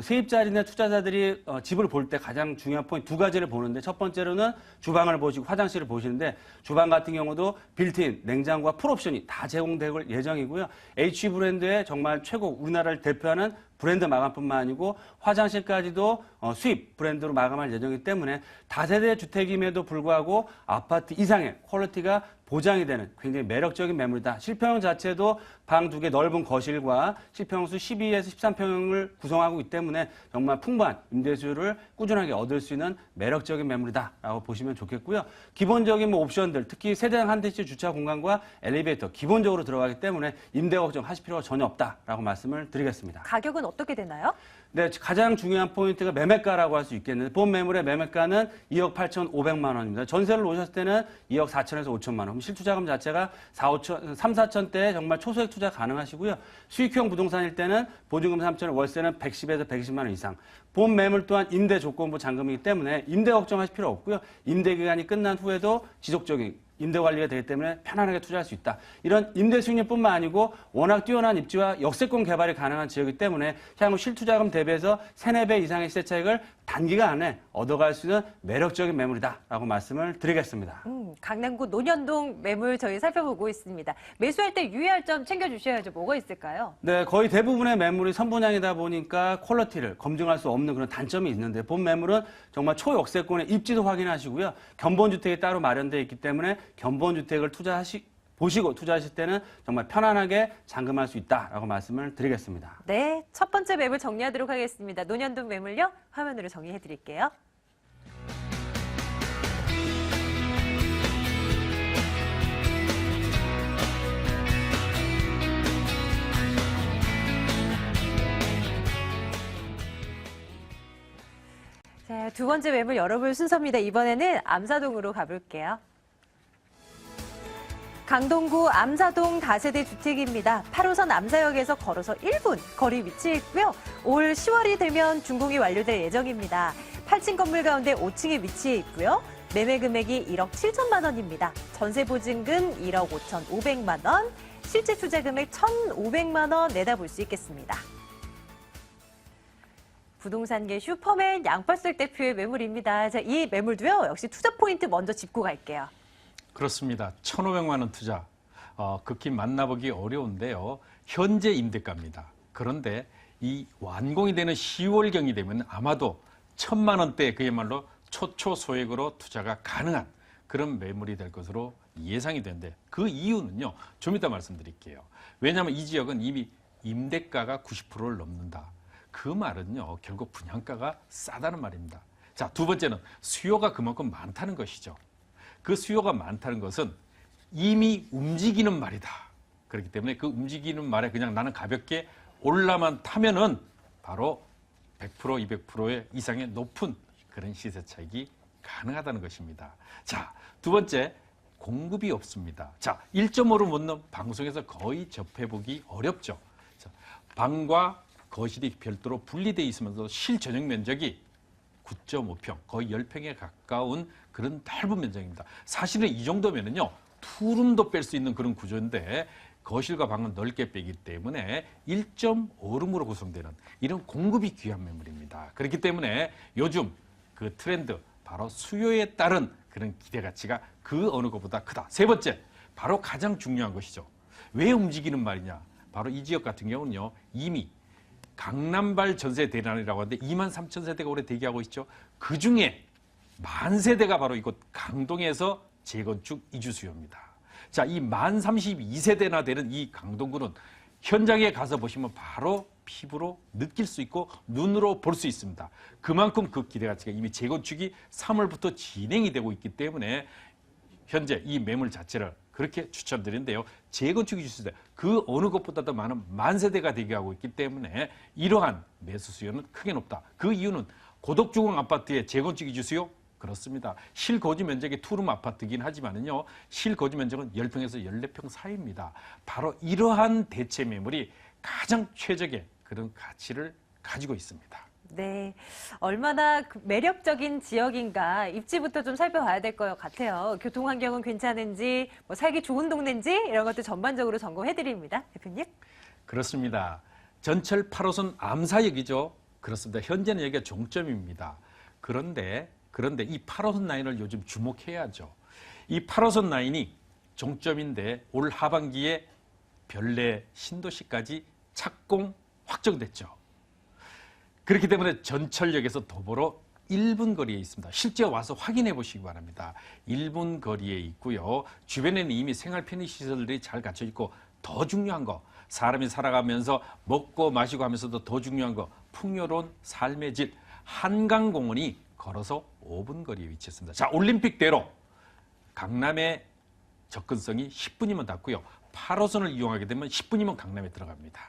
세입자들이나 투자자들이 집을 볼 때 가장 중요한 포인트 2가지를 보는데 첫 번째로는 주방을 보시고 화장실을 보시는데 주방 같은 경우도 빌트인 냉장고와 풀옵션이 다 제공될 예정이고요. H 브랜드의 정말 최고 우리나라를 대표하는 브랜드 마감뿐만 아니고 화장실까지도 수입 브랜드로 마감할 예정이기 때문에 다세대 주택임에도 불구하고 아파트 이상의 퀄리티가 보장이 되는 굉장히 매력적인 매물이다. 실평형 자체도 방 2개 넓은 거실과 실평수 12에서 13평형을 구성하고 있기 때문에 정말 풍부한 임대수를 꾸준하게 얻을 수 있는 매력적인 매물이다라고 보시면 좋겠고요. 기본적인 옵션들, 특히 세대당 한 대씩 주차 공간과 엘리베이터 기본적으로 들어가기 때문에 임대 걱정하실 필요가 전혀 없다라고 말씀을 드리겠습니다. 가격은 어떻게 되나요? 네, 가장 중요한 포인트가 매매가라고 할 수 있겠는데 본 매물의 매매가는 2억 8,500만 원입니다. 전세를 놓으셨을 때는 2억 4천에서 5천만 원. 그럼 실투자금 자체가 3, 4천대에 정말 초소액 투자 가능하시고요. 수익형 부동산일 때는 보증금 3천원, 월세는 110에서 120만 원 이상. 본 매물 또한 임대 조건부 잔금이기 때문에 임대 걱정하실 필요 없고요. 임대 기간이 끝난 후에도 지속적인 임대 관리가 되기 때문에 편안하게 투자할 수 있다. 이런 임대 수익률뿐만 아니고 워낙 뛰어난 입지와 역세권 개발이 가능한 지역이기 때문에 향후 실투자금 대비해서 3, 4배 이상의 시세 차익을 단기간에 얻어갈 수 있는 매력적인 매물이다라고 말씀을 드리겠습니다. 강남구 논현동 매물 저희 살펴보고 있습니다. 매수할 때 유의할 점 챙겨주셔야죠. 뭐가 있을까요? 네, 거의 대부분의 매물이 선분양이다 보니까 퀄리티를 검증할 수 없는 그런 단점이 있는데 본 매물은 정말 초역세권의 입지도 확인하시고요. 견본주택이 따로 마련되어 있기 때문에 견본주택을 보시고 투자하실 때는 정말 편안하게 잔금할 수 있다라고 말씀을 드리겠습니다. 네, 첫 번째 매물 정리하도록 하겠습니다. 논현동 매물요, 화면으로 정리해 드릴게요. 자, 두 번째 매물 열어볼 순서입니다. 이번에는 암사동으로 가볼게요. 강동구 암사동 다세대 주택입니다. 8호선 암사역에서 걸어서 1분 거리 위치해 있고요. 올 10월이 되면 준공이 완료될 예정입니다. 8층 건물 가운데 5층에 위치해 있고요. 매매 금액이 1억 7천만 원입니다. 전세 보증금 1억 5,500만 원, 실제 투자 금액 1,500만 원 내다볼 수 있겠습니다. 부동산계 슈퍼맨 양팔석 대표의 매물입니다. 자, 이 매물도요. 역시 투자 포인트 먼저 짚고 갈게요. 그렇습니다. 1,500만 원 투자. 극히 만나보기 어려운데요. 현재 임대가입니다. 그런데 이 완공이 되는 10월경이 되면 아마도 1,000만 원대 그야말로 초초소액으로 투자가 가능한 그런 매물이 될 것으로 예상이 되는데 그 이유는요. 좀 이따 말씀드릴게요. 왜냐하면 이 지역은 이미 임대가가 90%를 넘는다. 그 말은요. 결국 분양가가 싸다는 말입니다. 자, 두 번째는 수요가 그만큼 많다는 것이죠. 그 수요가 많다는 것은 이미 움직이는 말이다. 그렇기 때문에 그 움직이는 말에 그냥 나는 가볍게 올라만 타면은 바로 100%, 200%의 이상의 높은 그런 시세 차익이 가능하다는 것입니다. 자, 두 번째, 공급이 없습니다. 자, 1.5로 묻는 방송에서 거의 접해보기 어렵죠. 자, 방과 거실이 별도로 분리되어 있으면서 실전용 면적이 9.5평, 거의 10평에 가까운 그런 넓은 면적입니다. 사실은 이 정도면은요, 투룸도 뺄 수 있는 그런 구조인데 거실과 방은 넓게 빼기 때문에 1.5룸으로 구성되는 이런 공급이 귀한 매물입니다. 그렇기 때문에 요즘 그 트렌드, 바로 수요에 따른 그런 기대 가치가 그 어느 것보다 크다. 세 번째, 바로 가장 중요한 것이죠. 왜 움직이는 말이냐? 바로 이 지역 같은 경우는요, 이미 강남발 전세 대란이라고 하는데 23,000세대가 올해 대기하고 있죠. 그중에 10,000세대가 바로 이곳 강동에서 재건축 이주 수요입니다. 자, 이 1032세대나 되는 이 강동구는 현장에 가서 보시면 바로 피부로 느낄 수 있고 눈으로 볼 수 있습니다. 그만큼 그 기대 가치가 이미 재건축이 3월부터 진행이 되고 있기 때문에 현재 이 매물 자체를 그렇게 추천드리는데요. 재건축 이주 수요 그 어느 것보다도 많은 10,000세대가 대기하고 있기 때문에 이러한 매수 수요는 크게 높다. 그 이유는 고덕주공 아파트의 재건축 이주 수요 그렇습니다. 실거주 면적이 투룸 아파트긴 하지만은요. 실거주 면적은 10평에서 14평 사이입니다. 바로 이러한 대체 매물이 가장 최적의 그런 가치를 가지고 있습니다. 네, 얼마나 매력적인 지역인가 입지부터 좀 살펴봐야 될 것 같아요. 교통 환경은 괜찮은지, 뭐 살기 좋은 동네인지 이런 것들 전반적으로 점검해드립니다. 대표님. 그렇습니다. 전철 8호선 암사역이죠. 그렇습니다. 현재는 여기가 종점입니다. 그런데 이 8호선 라인을 요즘 주목해야죠. 이 8호선 라인이 종점인데 올 하반기에 별내 신도시까지 착공 확정됐죠. 그렇기 때문에 전철역에서 도보로 1분 거리에 있습니다. 실제 와서 확인해 보시기 바랍니다. 1분 거리에 있고요. 주변에는 이미 생활 편의시설들이 잘 갖춰 있고 더 중요한 거, 사람이 살아가면서 먹고 마시고 하면서도 더 중요한 거, 풍요로운 삶의 질, 한강공원이 걸어서 5분 거리에 위치했습니다. 자, 올림픽대로 강남의 접근성이 10분이면 닿고요. 8호선을 이용하게 되면 10분이면 강남에 들어갑니다.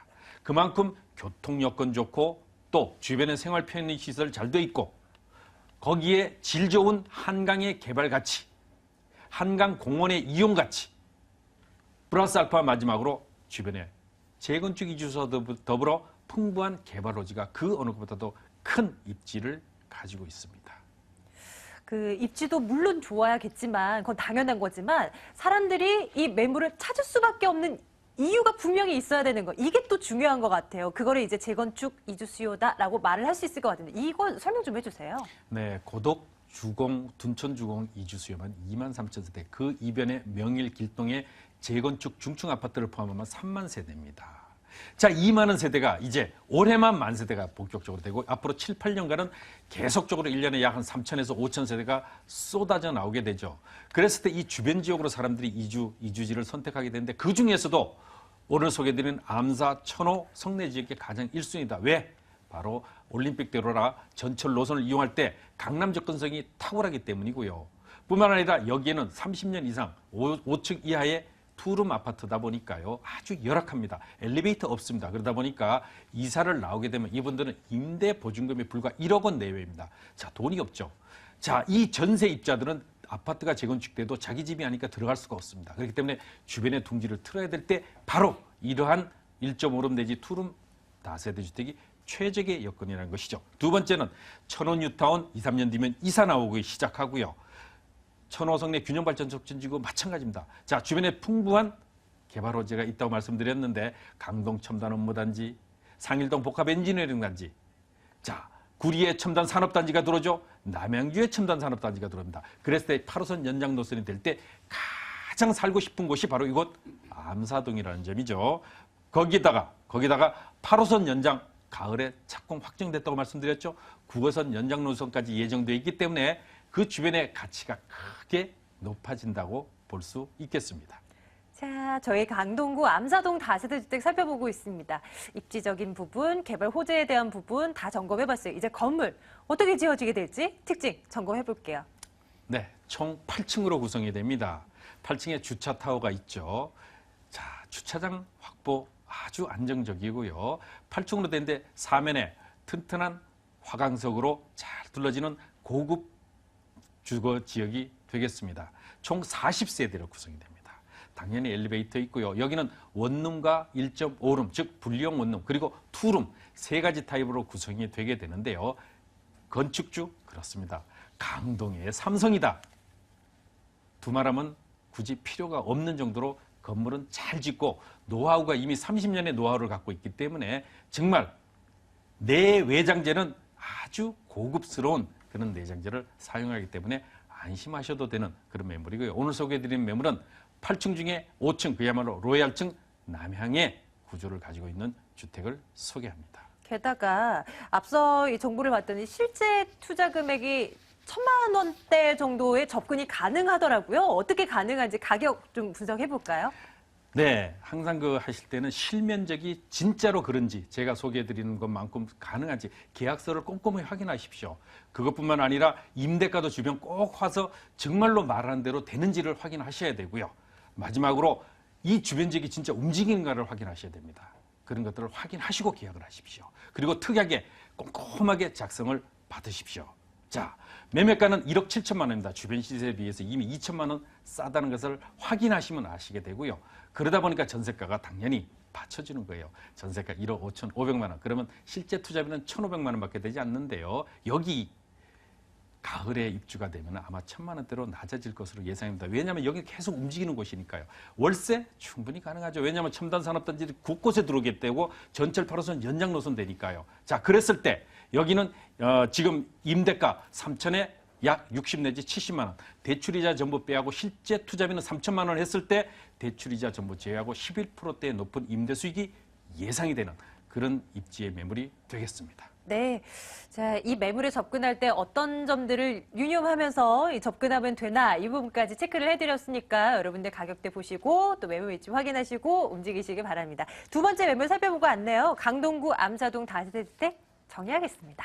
그만큼 교통 여건 좋고 또 주변에 생활 편의시설 잘 돼 있고 거기에 질 좋은 한강의 개발 가치, 한강 공원의 이용 가치, 플러스 알파 마지막으로 주변에 재건축 이주소 더불어 풍부한 개발 로지가 그 어느 것보다도 큰 입지를 가지고 있습니다. 그 입지도 물론 좋아야겠지만 그건 당연한 거지만 사람들이 이 매물을 찾을 수밖에 없는 이유가 분명히 있어야 되는 거. 이게 또 중요한 것 같아요. 그거를 이제 재건축 이주 수요다라고 말을 할 수 있을 것 같은데 이거 설명 좀 해주세요. 네, 고덕 주공, 둔촌 주공 이주 수요만 2만 3천 세대, 그 이변의 명일, 길동의 재건축 중층 아파트를 포함하면 3만 세대입니다. 자, 2만원 세대가 이제 올해만 만 세대가 본격적으로 되고 앞으로 7, 8년간은 계속적으로 1년에 약 한 3천에서 5천 세대가 쏟아져 나오게 되죠. 그랬을 때 이 주변 지역으로 사람들이 이주지를 선택하게 되는데 그중에서도 오늘 소개드린 암사, 천호, 성내 지역이 가장 1순위다. 왜? 바로 올림픽대로라 전철 노선을 이용할 때 강남 접근성이 탁월하기 때문이고요. 뿐만 아니라 여기에는 30년 이상 5층 이하의 투룸 아파트다 보니까요. 아주 열악합니다. 엘리베이터 없습니다. 그러다 보니까 이사를 나오게 되면 이분들은 임대 보증금이 불과 1억 원 내외입니다. 자, 돈이 없죠. 자, 이 전세 입자들은 아파트가 재건축돼도 자기 집이 아니까 들어갈 수가 없습니다. 그렇기 때문에 주변에 둥지를 틀어야 될 때 바로 이러한 1.5룸 내지 투룸 다세대 주택이 최적의 여건이라는 것이죠. 두 번째는 천호 뉴타운 2, 3년 뒤면 이사 나오기 시작하고요. 천호성내 균형발전촉진지구 마찬가지입니다. 자, 주변에 풍부한 개발 호재가 있다고 말씀드렸는데 강동 첨단 업무단지, 상일동 복합 엔지니어링 단지, 자, 구리의 첨단 산업단지가 들어오죠. 남양주의 첨단 산업단지가 들어옵니다. 그랬을 때 8호선 연장 노선이 될 때 가장 살고 싶은 곳이 바로 이곳 암사동이라는 점이죠. 거기다가 8호선 연장 가을에 착공 확정됐다고 말씀드렸죠. 9호선 연장 노선까지 예정되어 있기 때문에 그 주변의 가치가 크게 높아진다고 볼 수 있겠습니다. 자, 저희 강동구 암사동 다세대 주택 살펴보고 있습니다. 입지적인 부분, 개발 호재에 대한 부분 다 점검해봤어요. 이제 건물 어떻게 지어지게 될지 특징 점검해볼게요. 네, 총 8층으로 구성이 됩니다. 8층에 주차 타워가 있죠. 자, 주차장 확보 아주 안정적이고요. 8층으로 된데 사면에 튼튼한 화강석으로 잘 둘러지는 고급 주거 지역이 되겠습니다. 총 40세대로 구성이 됩니다. 당연히 엘리베이터 있고요. 여기는 원룸과 1.5룸, 즉 분리형 원룸, 그리고 투룸 세 가지 타입으로 구성이 되게 되는데요. 건축주 그렇습니다. 강동의 삼성이다. 두말하면 굳이 필요가 없는 정도로 건물은 잘 짓고 노하우가 이미 30년의 노하우를 갖고 있기 때문에 정말 내외장재는 아주 고급스러운 그런 내장재를 사용하기 때문에 안심하셔도 되는 그런 매물이고요. 오늘 소개해드린 매물은 8층 중에 5층, 그야말로 로얄층 남향의 구조를 가지고 있는 주택을 소개합니다. 게다가 앞서 이 정보를 봤더니 실제 투자 금액이 1,000만 원대 정도의 접근이 가능하더라고요. 어떻게 가능한지 가격 좀 분석해 볼까요? 네, 항상 하실 때는 실면적이 진짜로 그런지 제가 소개해드리는 것만큼 가능한지 계약서를 꼼꼼히 확인하십시오. 그것뿐만 아니라 임대가도 주변 꼭 와서 정말로 말하는 대로 되는지를 확인하셔야 되고요. 마지막으로 이 주변적이 진짜 움직이는가를 확인하셔야 됩니다. 그런 것들을 확인하시고 계약을 하십시오. 그리고 특이하게 꼼꼼하게 작성을 받으십시오. 자, 매매가는 1억 7천만 원입니다. 주변 시세에 비해서 이미 2천만 원 싸다는 것을 확인하시면 아시게 되고요. 그러다 보니까 전세가가 당연히 받쳐주는 거예요. 전세가 1억 5,500만 원. 그러면 실제 투자비는 1,500만 원밖에 되지 않는데요. 여기 가을에 입주가 되면 아마 1,000만 원대로 낮아질 것으로 예상합니다. 왜냐하면 여기 계속 움직이는 곳이니까요. 월세 충분히 가능하죠. 왜냐하면 첨단 산업단지들이 곳곳에 들어오게 되고 전철 8호선 연장 노선 되니까요. 자, 그랬을 때 여기는 지금 임대가 3천에 약 60 내지 70만 원. 대출이자 전부 빼하고 실제 투자비는 3천만 원 했을 때 대출이자 전부 제외하고 11%대의 높은 임대 수익이 예상이 되는 그런 입지의 매물이 되겠습니다. 네. 자, 이 매물에 접근할 때 어떤 점들을 유념하면서 접근하면 되나 이 부분까지 체크를 해드렸으니까 여러분들 가격대 보시고 또 매물 위치 확인하시고 움직이시기 바랍니다. 두 번째 매물 살펴보고 왔네요. 강동구 암사동 다세대 주택 정리하겠습니다.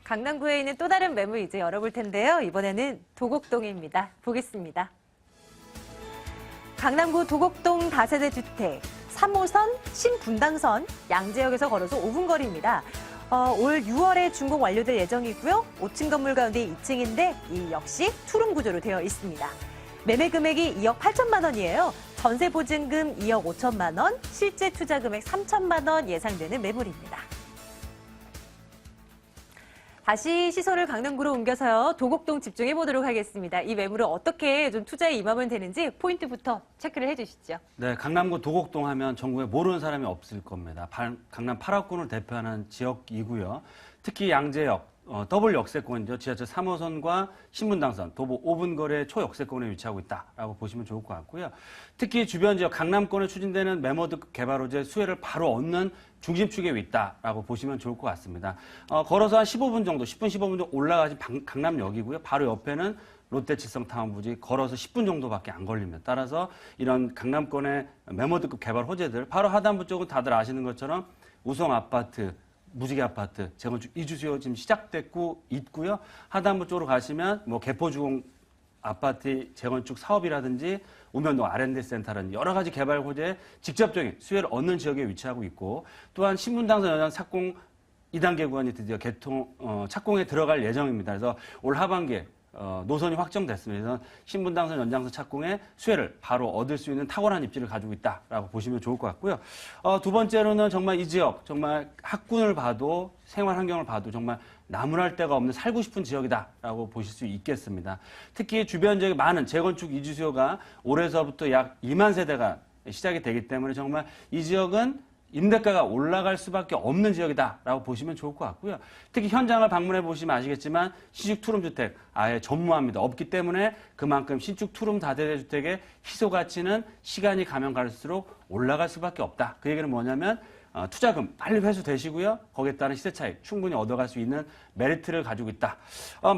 강남구에 있는 또 다른 매물 이제 열어볼 텐데요. 이번에는 도곡동입니다. 보겠습니다. 강남구 도곡동 다세대 주택 3호선 신분당선 양재역에서 걸어서 5분 거리입니다. 올 6월에 준공 완료될 예정이고요. 5층 건물 가운데 2층인데 이 역시 투룸 구조로 되어 있습니다. 매매 금액이 2억 8천만 원이에요. 전세 보증금 2억 5천만 원, 실제 투자 금액 3천만 원 예상되는 매물입니다. 다시 시선을 강남구로 옮겨서요. 도곡동 집중해 보도록 하겠습니다. 이 매물을 어떻게 좀 투자에 임하면 되는지 포인트부터 체크를 해주시죠. 네, 강남구 도곡동 하면 전국에 모르는 사람이 없을 겁니다. 강남 8호권을 대표하는 지역이고요. 특히 양재역, 더블 역세권이죠. 지하철 3호선과 신분당선, 도보 5분 거리의 초역세권에 위치하고 있다라고 보시면 좋을 것 같고요. 특히 주변 지역 강남권에 추진되는 매머드급 개발 호재 수혜를 바로 얻는 중심축에 있다라고 보시면 좋을 것 같습니다. 걸어서 한 15분 정도, 10분, 15분 정도 올라가지 강남역이고요. 바로 옆에는 롯데칠성타운 부지 걸어서 10분 정도밖에 안 걸립니다. 따라서 이런 강남권의 매머드급 개발 호재들, 바로 하단부 쪽은 다들 아시는 것처럼 우성 아파트, 무지개 아파트, 재건축 이주수요 지금 시작됐고 있고요. 하단부 쪽으로 가시면 뭐 개포주공 아파트 재건축 사업이라든지 우면동 R&D 센터라든지 여러 가지 개발 호재에 직접적인 수혜를 얻는 지역에 위치하고 있고, 또한 신분당선 연장 착공 2단계 구간이 드디어 착공에 들어갈 예정입니다. 그래서 올 하반기에 노선이 확정됐습니다. 그래서 신분당선 연장선 착공에 수혜를 바로 얻을 수 있는 탁월한 입지를 가지고 있다라고 보시면 좋을 것 같고요. 두 번째로는 정말 이 지역, 정말 학군을 봐도 생활 환경을 봐도 정말 나무랄 데가 없는 살고 싶은 지역이다라고 보실 수 있겠습니다. 특히 주변 지역에 많은 재건축 이주 수요가 올해서부터 약 2만 세대가 시작이 되기 때문에 정말 이 지역은 임대가가 올라갈 수밖에 없는 지역이다라고 보시면 좋을 것 같고요. 특히 현장을 방문해 보시면 아시겠지만 신축 투룸주택 아예 전무합니다. 없기 때문에 그만큼 신축 투룸 다세대 주택의 희소 가치는 시간이 가면 갈수록 올라갈 수밖에 없다. 그 얘기는 뭐냐면 투자금 빨리 회수되시고요. 거기에 따른 시세 차익 충분히 얻어갈 수 있는 메리트를 가지고 있다.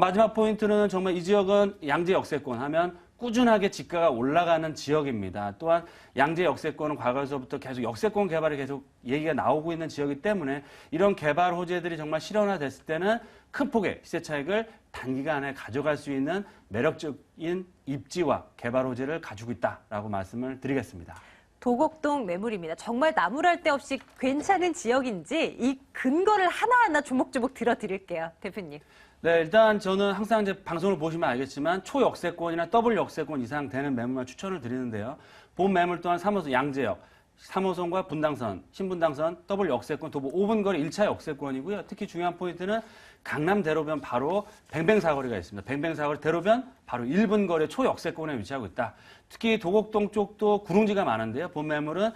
마지막 포인트는 정말 이 지역은 양재 역세권 하면 꾸준하게 지가가 올라가는 지역입니다. 또한 양재 역세권은 과거에서부터 계속 역세권 개발이 계속 얘기가 나오고 있는 지역이기 때문에 이런 개발 호재들이 정말 실현화됐을 때는 큰 폭의 시세 차익을 단기간에 가져갈 수 있는 매력적인 입지와 개발 호재를 가지고 있다라고 말씀을 드리겠습니다. 도곡동 매물입니다. 정말 나무랄 데 없이 괜찮은 지역인지 이 근거를 하나하나 조목조목 들어드릴게요. 대표님. 네, 일단 저는 항상 이제 방송을 보시면 알겠지만 초역세권이나 더블 역세권 이상 되는 매물만 추천을 드리는데요. 본 매물 또한 3호선 양재역, 3호선과 분당선, 신분당선, 더블 역세권, 도보 5분 거리 1차 역세권이고요. 특히 중요한 포인트는 강남 대로변 바로 뱅뱅사거리가 있습니다. 뱅뱅사거리 대로변 바로 1분 거리 초역세권에 위치하고 있다. 특히 도곡동 쪽도 구릉지가 많은데요. 본 매물은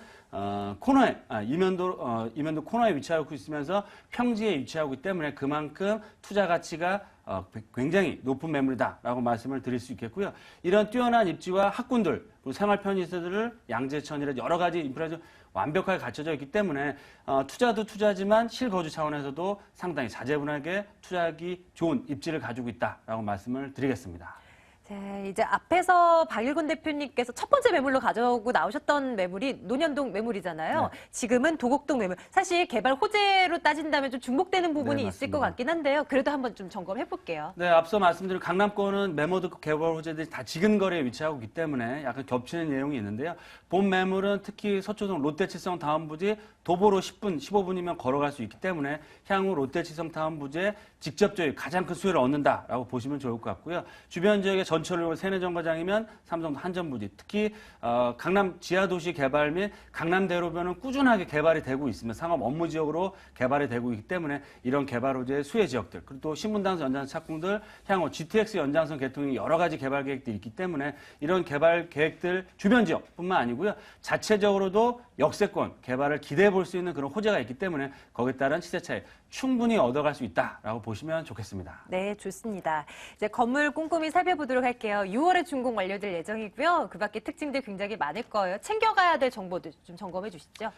코너에 이면도 코너에 위치하고 있으면서 평지에 위치하고 있기 때문에 그만큼 투자 가치가 굉장히 높은 매물이다라고 말씀을 드릴 수 있겠고요. 이런 뛰어난 입지와 학군들, 그리고 생활 편의시설들을 양재천이라 여러 가지 인프라가 완벽하게 갖춰져 있기 때문에 투자도 투자지만 실거주 차원에서도 상당히 자제분하게 투자하기 좋은 입지를 가지고 있다라고 말씀을 드리겠습니다. 자, 이제 앞에서 박일곤 대표님께서 첫 번째 매물로 가져오고 나오셨던 매물이 논현동 매물이잖아요. 네. 지금은 도곡동 매물. 사실 개발 호재로 따진다면 좀 중복되는 부분이 네, 있을 것 맞습니다. 같긴 한데요. 그래도 한번 좀 점검해 볼게요. 네, 앞서 말씀드린 강남권은 매머드급 개발 호재들이 다 지근거리에 위치하고 있기 때문에 약간 겹치는 내용이 있는데요. 본 매물은 특히 서초동 롯데칠성 다운부지 도보로 10분, 15분이면 걸어갈 수 있기 때문에 향후 롯데칠성 다운부지에 직접적인 가장 큰 수혜를 얻는다라고 보시면 좋을 것 같고요. 주변 지역의 전철을 세내정거장이면 삼성도 한전부지, 특히 강남 지하도시 개발 및 강남 대로변은 꾸준하게 개발이 되고 있으며 상업 업무 지역으로 개발이 되고 있기 때문에 이런 개발 호재의 수혜 지역들, 그리고 또 신분당선 연장선 착공들, 향후 GTX 연장선 개통이 여러 가지 개발 계획들이 있기 때문에 이런 개발 계획들 주변 지역뿐만 아니고요. 자체적으로도 역세권 개발을 기대해 볼 수 있는 그런 호재가 있기 때문에 거기에 따른 시세 차익 충분히 얻어갈 수 있다라고 보시면 좋겠습니다. 네, 좋습니다. 이제 건물 꼼꼼히 살펴보도록 할게요. 6월에 준공 완료될 예정이고요. 그 밖에 특징들 굉장히 많을 거예요. 챙겨가야 될 정보도 좀 점검해 주시죠.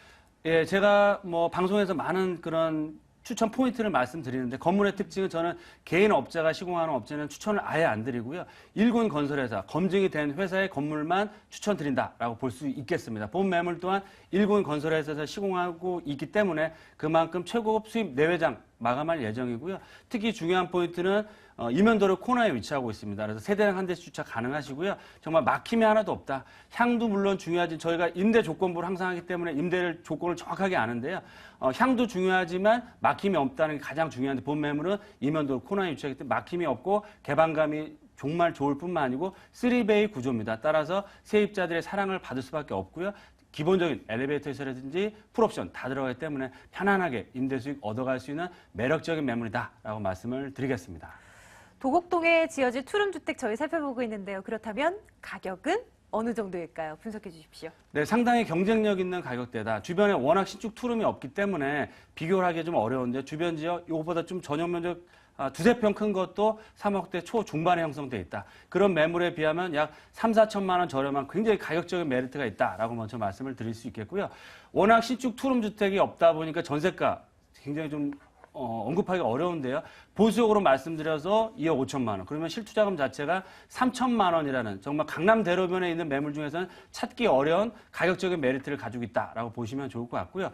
예, 제가 뭐 방송에서 많은 그런 추천 포인트를 말씀드리는데 건물의 특징은 저는 개인 업자가 시공하는 업체는 추천을 아예 안 드리고요. 일군 건설회사, 검증이 된 회사의 건물만 추천드린다라고 볼 수 있겠습니다. 본 매물 또한 일군 건설회사에서 시공하고 있기 때문에 그만큼 최고급 수입 내외장 마감할 예정이고요. 특히 중요한 포인트는 이면도로 코너에 위치하고 있습니다. 그래서 세대당 한 대씩 주차 가능하시고요. 정말 막힘이 하나도 없다. 향도 물론 중요하지 저희가 임대 조건부를 항상 하기 때문에 임대를 조건을 정확하게 아는데요. 향도 중요하지만 막힘이 없다는 게 가장 중요한데 본 매물은 이면도로 코너에 위치하기 때문에 막힘이 없고 개방감이 정말 좋을 뿐만 아니고 3베이 구조입니다. 따라서 세입자들의 사랑을 받을 수밖에 없고요. 기본적인 엘리베이터에서라든지 풀옵션 다 들어가기 때문에 편안하게 임대 수익 얻어갈 수 있는 매력적인 매물이다라고 말씀을 드리겠습니다. 도곡동에 지어질 투룸주택 저희 살펴보고 있는데요. 그렇다면 가격은 어느 정도일까요? 분석해 주십시오. 네, 상당히 경쟁력 있는 가격대다. 주변에 워낙 신축 투룸이 없기 때문에 비교를 하기 좀 어려운데 주변 지역 이거보다 좀 전용 면적 두세 평 큰 것도 3억대 초중반에 형성돼 있다. 그런 매물에 비하면 약 3, 4천만 원 저렴한 굉장히 가격적인 메리트가 있다라고 먼저 말씀을 드릴 수 있겠고요. 워낙 신축 투룸 주택이 없다 보니까 전세가 굉장히 좀 언급하기 어려운데요. 보수적으로 말씀드려서 2억 5천만 원. 그러면 실투자금 자체가 3천만 원이라는 정말 강남 대로변에 있는 매물 중에서는 찾기 어려운 가격적인 메리트를 가지고 있다라고 보시면 좋을 것 같고요.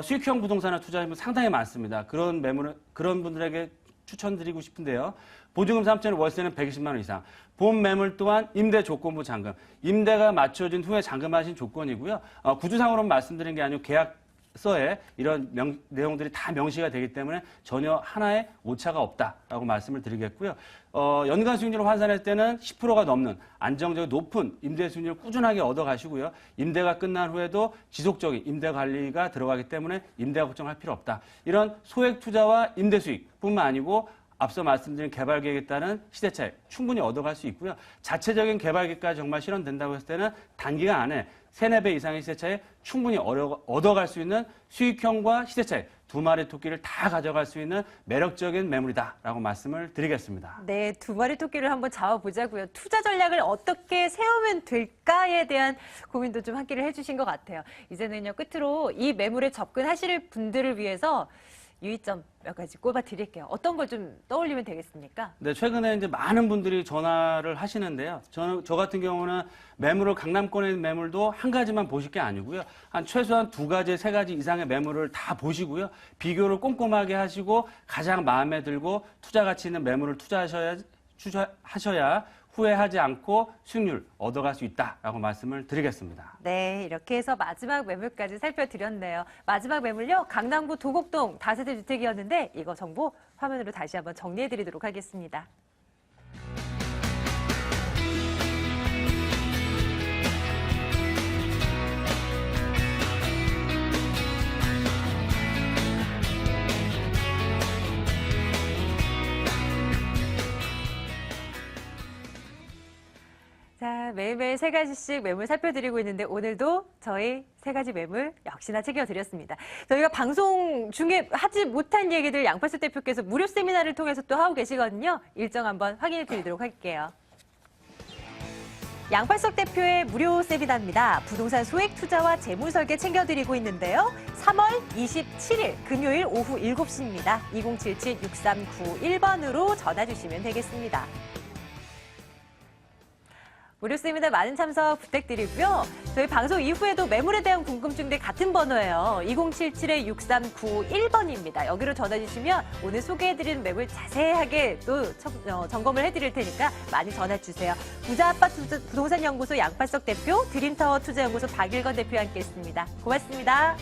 수익형 부동산에 투자하면 상당히 많습니다. 그런 매물은 그런 분들에게 추천드리고 싶은데요. 보증금 3천원, 월세는 120만 원 이상. 본 매물 또한 임대 조건부 잔금. 임대가 맞춰진 후에 잔금하신 조건이고요. 구조상으로는 말씀드린 게 아니고 계약서에 이런 내용들이 다 명시가 되기 때문에 전혀 하나의 오차가 없다라고 말씀을 드리겠고요. 연간 수익률을 환산할 때는 10%가 넘는 안정적이고 높은 임대 수익률을 꾸준하게 얻어가시고요. 임대가 끝난 후에도 지속적인 임대 관리가 들어가기 때문에 임대가 걱정할 필요 없다. 이런 소액 투자와 임대 수익뿐만 아니고 앞서 말씀드린 개발 계획에 따른 시대차익 충분히 얻어갈 수 있고요. 자체적인 개발 계획까지 정말 실현된다고 했을 때는 단기간 안에 3, 4배 이상의 시대차익 충분히 얻어갈 수 있는 수익형과 시대차익 두 마리 토끼를 다 가져갈 수 있는 매력적인 매물이다라고 말씀을 드리겠습니다. 네, 두 마리 토끼를 한번 잡아보자고요. 투자 전략을 어떻게 세우면 될까에 대한 고민도 좀 함께를 해주신 것 같아요. 이제는요, 끝으로 이 매물에 접근하실 분들을 위해서 유의점 몇 가지 꼽아 드릴게요. 어떤 걸 좀 떠올리면 되겠습니까? 네, 최근에 이제 많은 분들이 전화를 하시는데요. 저 같은 경우는 매물을 강남권에 있는 매물도 한 가지만 보실 게 아니고요. 한 최소한 2가지, 3가지 이상의 매물을 다 보시고요. 비교를 꼼꼼하게 하시고 가장 마음에 들고 투자 가치 있는 매물을 투자하셔야 후회하지 않고 수익률 얻어갈 수 있다라고 말씀을 드리겠습니다. 네, 이렇게 해서 마지막 매물까지 살펴드렸네요. 마지막 매물요, 강남구 도곡동 다세대 주택이었는데 이거 정보 화면으로 다시 한번 정리해드리도록 하겠습니다. 자, 매일매일 3가지씩 매물 살펴드리고 있는데 오늘도 저희 3가지 매물 역시나 챙겨드렸습니다. 저희가 방송 중에 하지 못한 얘기들 양팔수 대표께서 무료 세미나를 통해서 또 하고 계시거든요. 일정 한번 확인해 드리도록 할게요. 양팔석 대표의 무료 세미나입니다. 부동산 소액 투자와 재무 설계 챙겨드리고 있는데요. 3월 27일 금요일 오후 7시입니다. 2077-6391번으로 전화 주시면 되겠습니다. 무료 세미나 많은 참석 부탁드리고요. 저희 방송 이후에도 매물에 대한 궁금증들 같은 번호예요. 2077-6391번입니다. 여기로 전화 주시면 오늘 소개해드리는 매물 자세하게 또 점검을 해드릴 테니까 많이 전화 주세요. 부자 아파트 부동산 연구소 양팔석 대표, 드림타워 투자연구소 박일건 대표와 함께했습니다. 고맙습니다.